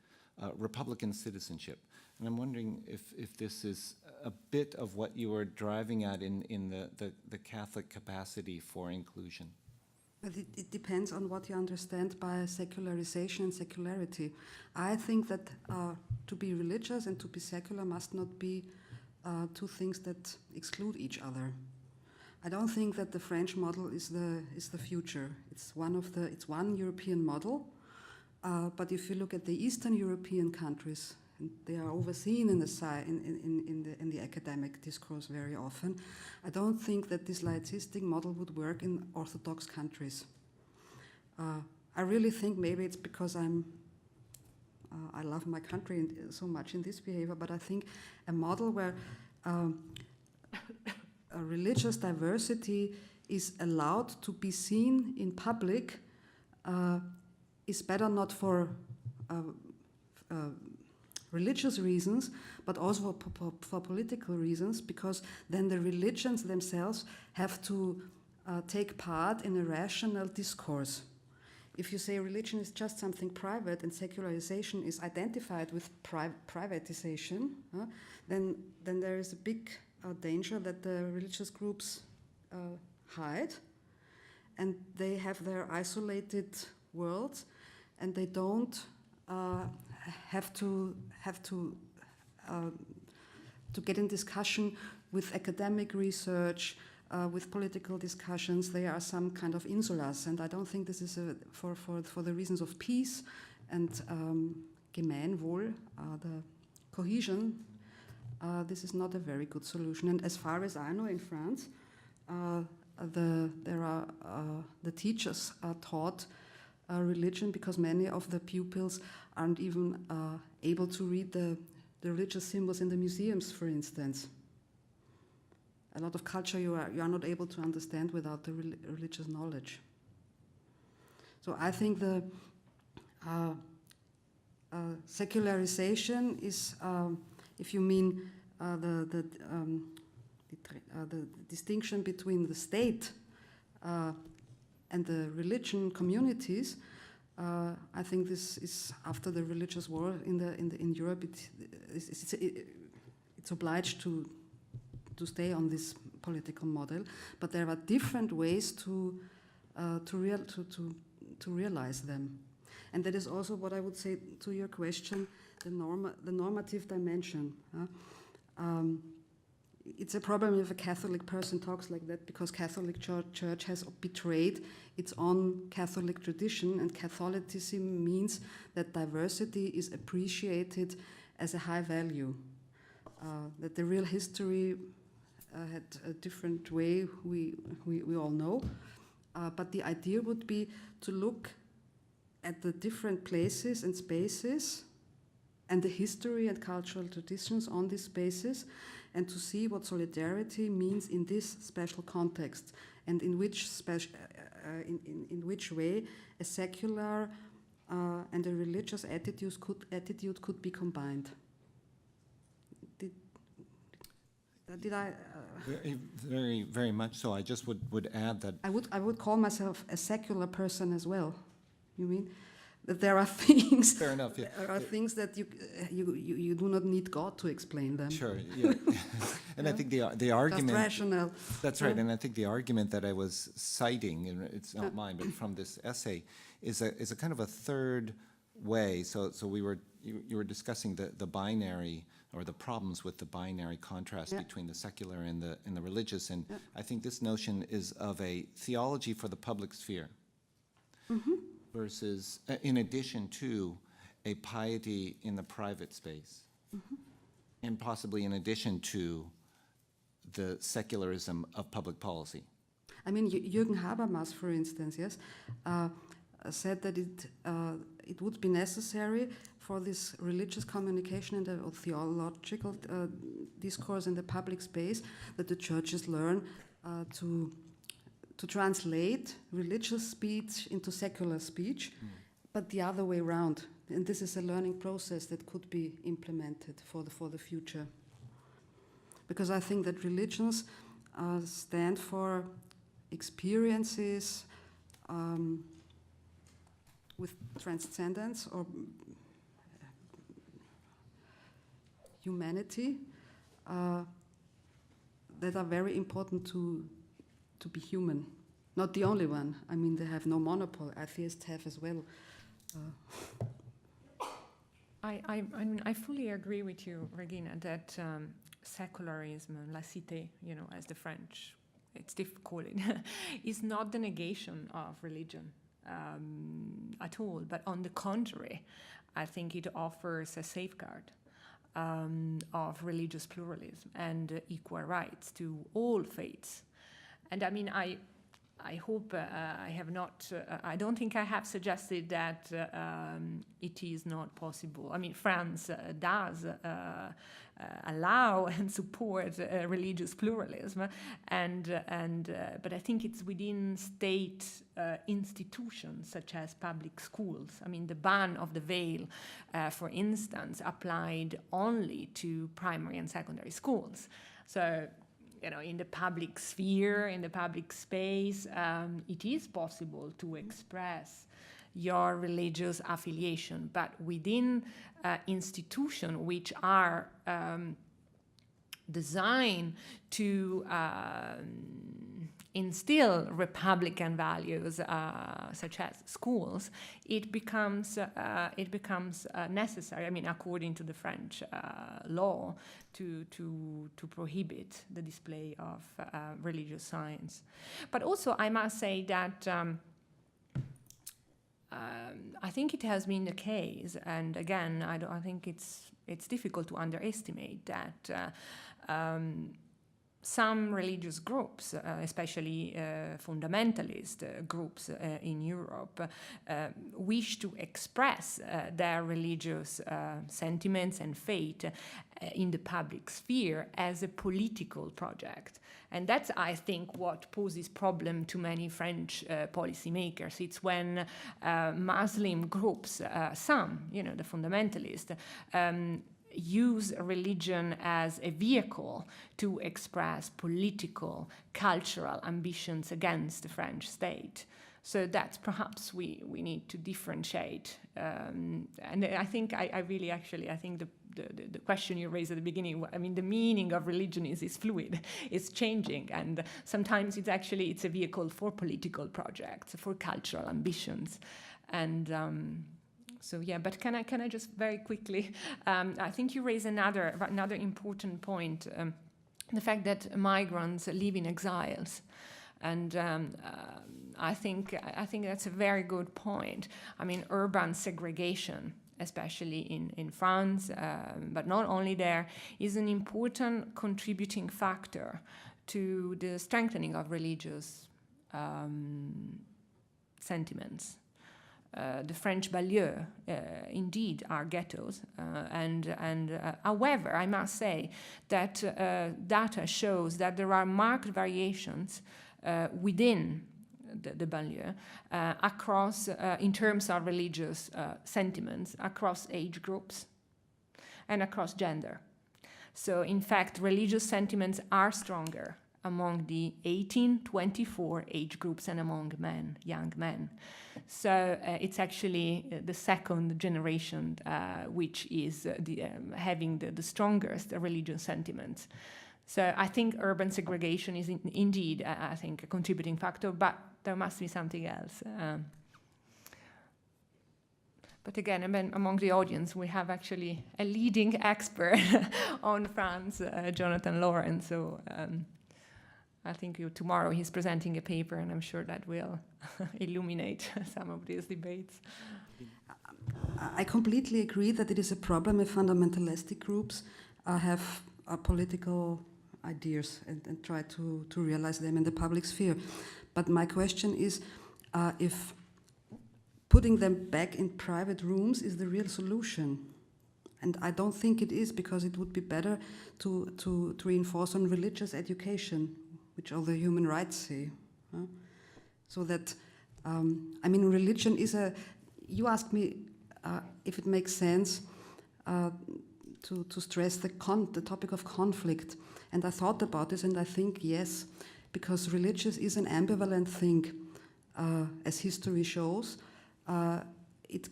republican citizenship. And I'm wondering if this is a bit of what you were driving at in the Catholic capacity for inclusion. But it depends on what you understand by secularization and secularity. I think that to be religious and to be secular must not be two things that exclude each other. I don't think that the French model is the future. It's one European model, but if you look at the Eastern European countries, and they are overseen in the academic discourse very often, I don't think that this laicistic model would work in Orthodox countries. I really think maybe it's because I love my country so much in this behavior, but I think a model where a religious diversity is allowed to be seen in public is better not for religious reasons, but also for political reasons, because then the religions themselves have to take part in a rational discourse. If you say religion is just something private and secularization is identified with privatization, then there is a big danger that the religious groups hide, and they have their isolated worlds, and they don't have to get in discussion with academic research, with political discussions. They are some kind of insulas, and I don't think this is for the reasons of peace and Gemeinwohl, the cohesion. This is not a very good solution. And as far as I know, in France, the teachers are taught religion because many of the pupils aren't even able to read the religious symbols in the museums, for instance. A lot of culture you are not able to understand without the religious knowledge. So I think the secularization is, if you mean the distinction between the state and the religion communities, I think this is after the religious war in Europe. It's obliged to stay on this political model, but there are different ways to realize them, and that is also what I would say to your question: the normative dimension. It's a problem if a Catholic person talks like that, because Catholic Church has betrayed its own Catholic tradition, and Catholicism means that diversity is appreciated as a high value. That the real history had a different way, we all know. But the idea would be to look at the different places and spaces and the history and cultural traditions on these spaces, and to see what solidarity means in this special context, and in which way a secular and a religious attitude could be combined. Did I? Very, very much so. I just would add that I would call myself a secular person as well. You mean that there are things? fair enough. Yeah. There are things that you do not need God to explain them. Sure. Yeah. And I think the argument. Just rational. That's right. And I think the argument that I was citing, and it's not mine, but from this essay, is a kind of a third way. So you were discussing the binary, or the problems with the binary contrast between the secular and the religious, and I think this notion is of a theology for the public sphere, versus, in addition to, a piety in the private space, and possibly in addition to the secularism of public policy. I mean, Jürgen Habermas, for instance, yes, said that it would be necessary for this religious communication and the theological discourse in the public space that the churches learn to translate religious speech into secular speech, but the other way around. And this is a learning process that could be implemented for the future. Because I think that religions stand for experiences with transcendence or humanity that are very important to be human. not the only one. I mean, they have no monopoly. Atheists have as well. I fully agree with you, Regina, that secularism, laïcité, you know, as the French, it's difficult, is not the negation of religion at all, but on the contrary, I think it offers a safeguard of religious pluralism and equal rights to all faiths. And I mean, I hope I have not, I don't think I have suggested that it is not possible. I mean, France does allow and support religious pluralism, but I think it's within state institutions such as public schools. I mean, the ban of the veil, for instance, applied only to primary and secondary schools. So, you know, in the public sphere, in the public space, it is possible to express your religious affiliation, but within institutions which are designed to instill Republican values, such as schools, it becomes necessary. I mean, according to the French law, to prohibit the display of religious signs. But also, I must say that I think it has been the case, and again, I think it's difficult to underestimate that. Some religious groups, especially fundamentalist groups in Europe, wish to express their religious sentiments and faith in the public sphere as a political project. And that's, I think, what poses problem to many French policymakers. It's when Muslim groups, some, you know, the fundamentalists, use religion as a vehicle to express political, cultural ambitions against the French state. So that's perhaps we need to differentiate. And I think I think the question you raised at the beginning, I mean, the meaning of religion is fluid, it's changing, and sometimes it's a vehicle for political projects, for cultural ambitions, and so yeah, but can I just very quickly? I think you raise another important point, the fact that migrants live in exiles, and I think that's a very good point. I mean, urban segregation, especially in France, but not only there, is an important contributing factor to the strengthening of religious sentiments. The French banlieue indeed are ghettos, however, I must say that data shows that there are marked variations within the banlieue across, in terms of religious sentiments, across age groups and across gender. So, in fact, religious sentiments are stronger among the 18-24 age groups and among men, young men. So it's actually the second generation which is having the strongest religious sentiments. So I think urban segregation is indeed, I think, a contributing factor, but there must be something else. But again, I mean, among the audience, we have actually a leading expert on France, Jonathan Lawrence. So I think tomorrow he's presenting a paper, and I'm sure that will illuminate some of these debates. I completely agree that it is a problem if fundamentalistic groups have political ideas and try to realize them in the public sphere. But my question is if putting them back in private rooms is the real solution. And I don't think it is, because it would be better to reinforce on religious education, which all the human rights say. So that, I mean, religion is you asked me if it makes sense to stress the topic of conflict. And I thought about this, and I think yes, because religious is an ambivalent thing. As history shows, it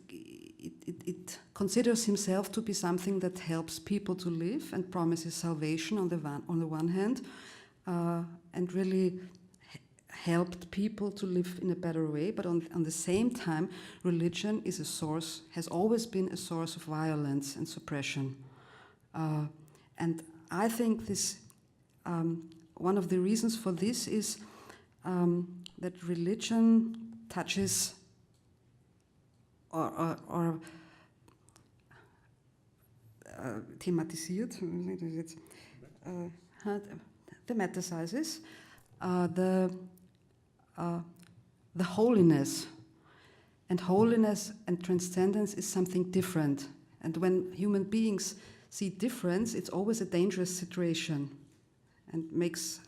considers himself to be something that helps people to live and promises salvation on the one hand, and really helped people to live in a better way, but on the same time, religion is a source, has always been a source of violence and suppression. And I think this, one of the reasons for this is that religion touches or thematisiert, thematicizes the holiness. And holiness and transcendence is something different. And when human beings see difference, it's always a dangerous situation and makes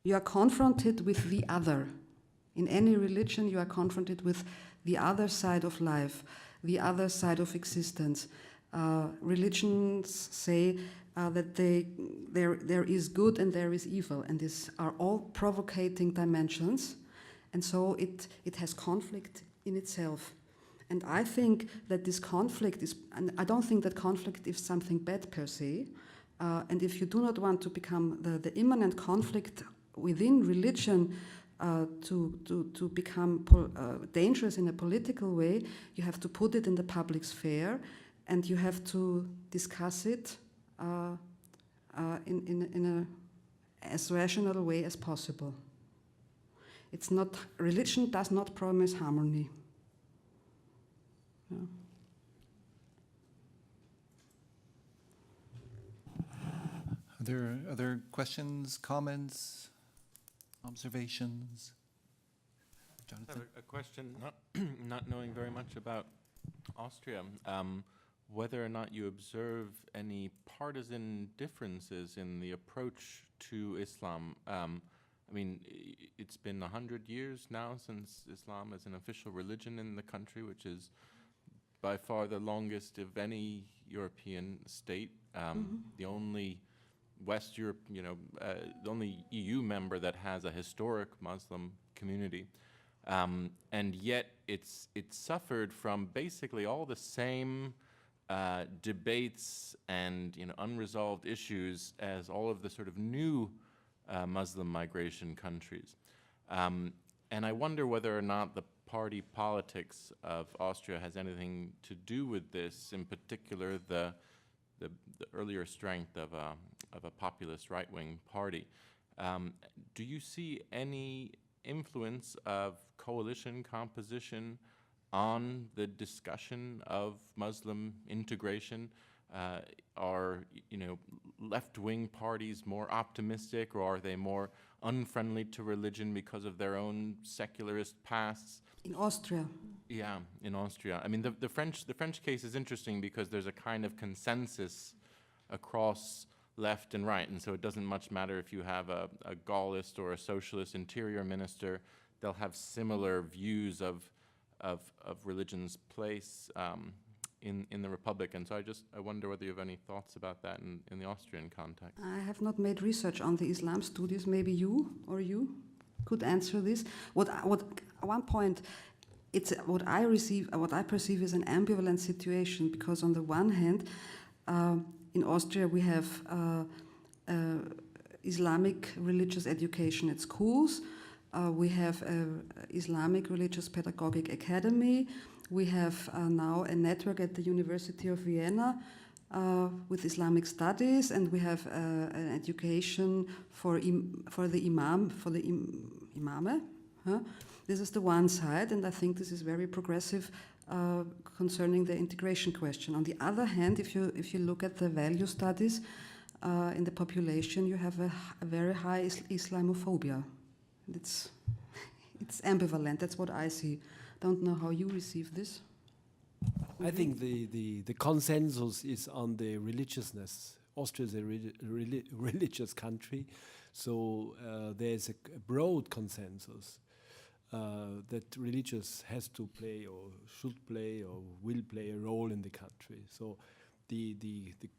you are confronted with the other. In any religion, you are confronted with the other side of life, the other side of existence. Religions say that there is good and there is evil, and these are all provocating dimensions, and so it has conflict in itself. And I think that this conflict is, and I don't think that conflict is something bad per se, and if you do not want to become the immanent conflict within religion to become dangerous in a political way, you have to put it in the public sphere, and you have to discuss it in a as rational way as possible. It's not, religion does not promise harmony. Yeah. Are there other questions, comments, observations? I Jonathan? have a question, not knowing very much about Austria, whether or not you observe any partisan differences in the approach to Islam. I mean, it's been 100 years now since Islam is an official religion in the country, which is by far the longest of any European state. The only West Europe, the only EU member that has a historic Muslim community. And yet it's suffered from basically all the same debates and unresolved issues as all of the sort of new Muslim migration countries. And I wonder whether or not the party politics of Austria has anything to do with this, in particular the earlier strength of a populist right-wing party. Do you see any influence of coalition composition on the discussion of Muslim integration? Are left-wing parties more optimistic, or are they more unfriendly to religion because of their own secularist pasts? In Austria. Yeah, in Austria. I mean, the French case is interesting because there's a kind of consensus across left and right, and so it doesn't much matter if you have a Gaullist or a socialist interior minister. They'll have similar views of religion's place in the Republic, and so I wonder whether you have any thoughts about that in the Austrian context. I have not made research on the Islam studies. Maybe you could answer this. What at one point, it's what I perceive is an ambivalent situation, because on the one hand, in Austria we have Islamic religious education at schools. We have Islamic Religious Pedagogic Academy. We have now a network at the University of Vienna with Islamic studies, and we have an education for the imame. This is the one side, and I think this is very progressive concerning the integration question. On the other hand, if you look at the value studies in the population, you have a very high Islamophobia. It's ambivalent. That's what I see. Don't know how you receive this. I think the consensus is on the religiousness. Austria is a religious country, so there's a broad consensus that religious has to play or should play or will play a role in the country. So the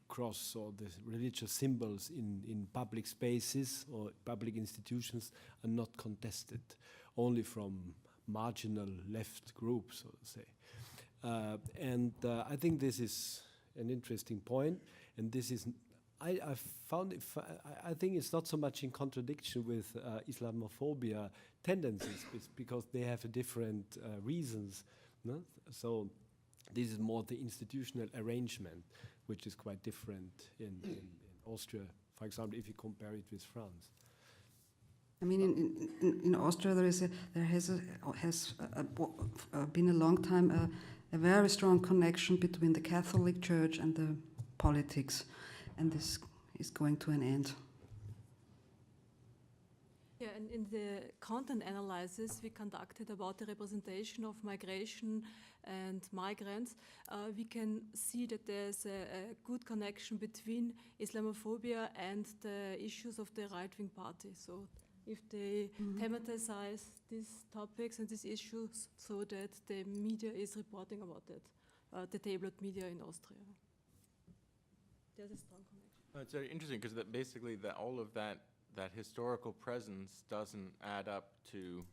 cross or the religious symbols in public spaces or public institutions are not contested, only from marginal left groups, so to say. And I think this is an interesting point, and this is, I found it, I think it's not so much in contradiction with Islamophobia tendencies, because they have different reasons. No? So this is more the institutional arrangement, which is quite different in Austria, for example, if you compare it with France. I mean, in Austria there has been a long time a very strong connection between the Catholic Church and the politics, and this is going to an end. Yeah, and in the content analysis we conducted about the representation of migration and migrants, we can see that there's a good connection between Islamophobia and the issues of the right-wing party. So if they thematize these topics and these issues so that the media is reporting about it, the tabloid media in Austria. There's a strong connection. It's very interesting because that basically all of that historical presence doesn't add up to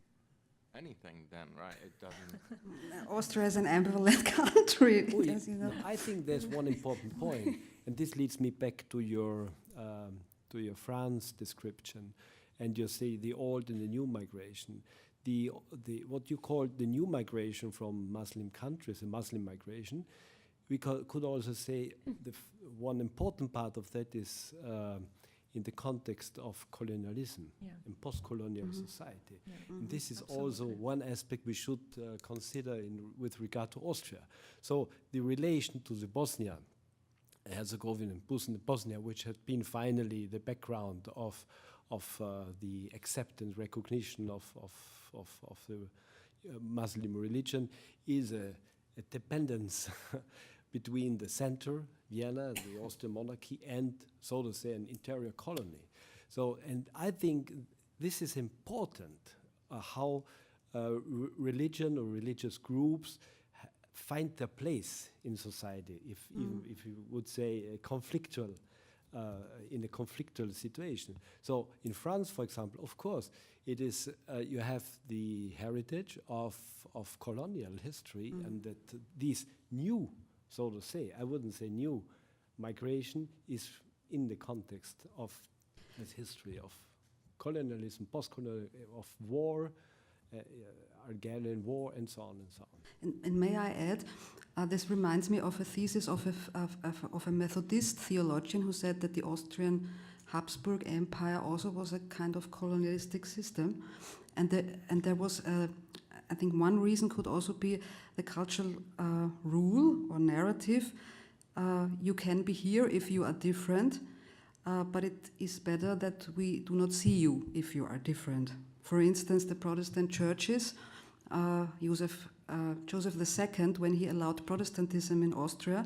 anything then, right? It doesn't. Austria is an ambivalent country. Oh, as you know. I think there's one important point, and this leads me back to your France description, and you say the old and the new migration. The what you call the new migration from Muslim countries, the Muslim migration, we could also say one important part of that is in the context of colonialism and post-colonial society. And this is also one aspect we should consider with regard to Austria. So the relation to the Bosnia-Herzegovina and Bosnia, which had been finally the background of the acceptance, recognition of the Muslim religion, is a dependence between the center, Vienna, the Austrian monarchy, and, so to say, an interior colony. So, and I think this is important, how religion or religious groups find their place in society, even if you would say conflictual, in a conflictual situation. So in France, for example, of course, it is, you have the heritage of colonial history, and that these new, so to say, I wouldn't say new, migration is in the context of this history of colonialism, post-colonial, of war, Algerian war, and so on and so on. And may I add, this reminds me of a thesis of a Methodist theologian who said that the Austrian Habsburg Empire also was a kind of colonialistic system, and there was I think one reason could also be the cultural rule or narrative. You can be here if you are different, but it is better that we do not see you if you are different. For instance, the Protestant churches, Joseph II, when he allowed Protestantism in Austria,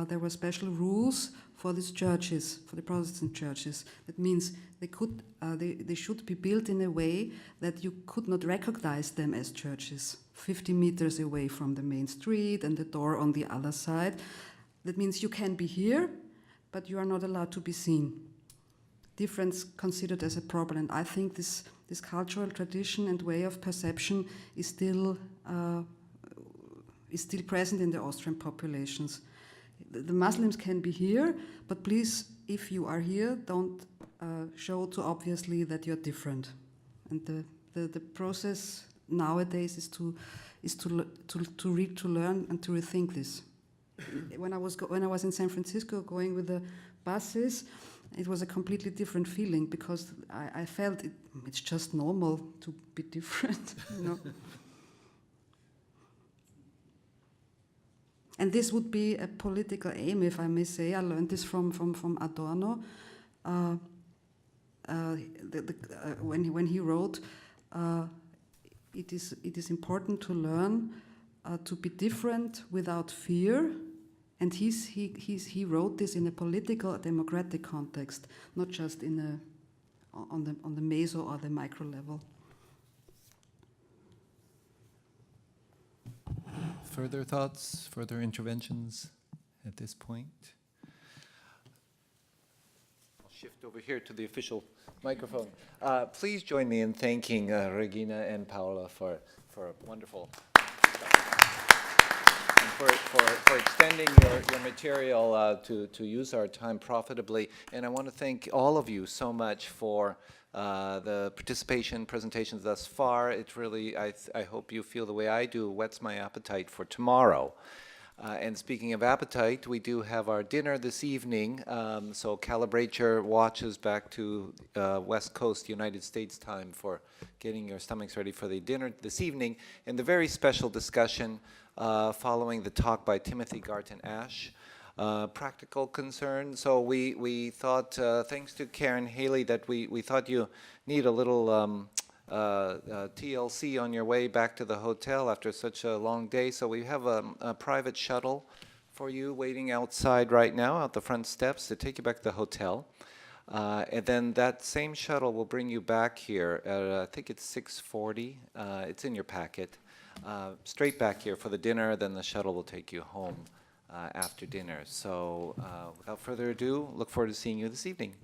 there were special rules for these churches, for the Protestant churches. That means they should be built in a way that you could not recognize them as churches, 50 meters away from the main street and the door on the other side. That means you can be here, but you are not allowed to be seen. Difference considered as a problem. And I think this cultural tradition and way of perception is still present in the Austrian populations. The Muslims can be here, but please, if you are here, don't show too obviously that you're different. And the process nowadays is to learn and to rethink this. When I was in San Francisco going with the buses, it was a completely different feeling because I felt it's just normal to be different, you know. And this would be a political aim, if I may say. I learned this from Adorno. When he wrote, it is important to learn to be different without fear. And he wrote this in a political, democratic context, not just on the meso or the micro level. Further thoughts, further interventions at this point? I'll shift over here to the official microphone. Please join me in thanking Regina and Paola for wonderful and for extending your material to use our time profitably. And I want to thank all of you so much for the participation, presentations thus far. It really, I hope you feel the way I do, whets my appetite for tomorrow. And speaking of appetite, we do have our dinner this evening, so calibrate your watches back to West Coast United States time for getting your stomachs ready for the dinner this evening, and the very special discussion following the talk by Timothy Garton-Ash. Practical concern, so we thought, thanks to Karen Haley, that we thought you need a little TLC on your way back to the hotel after such a long day. So we have a private shuttle for you waiting outside right now, out the front steps, to take you back to the hotel. And then that same shuttle will bring you back here at, I think it's 6:40. It's in your packet. Straight back here for the dinner, then the shuttle will take you home after dinner. So without further ado, look forward to seeing you this evening.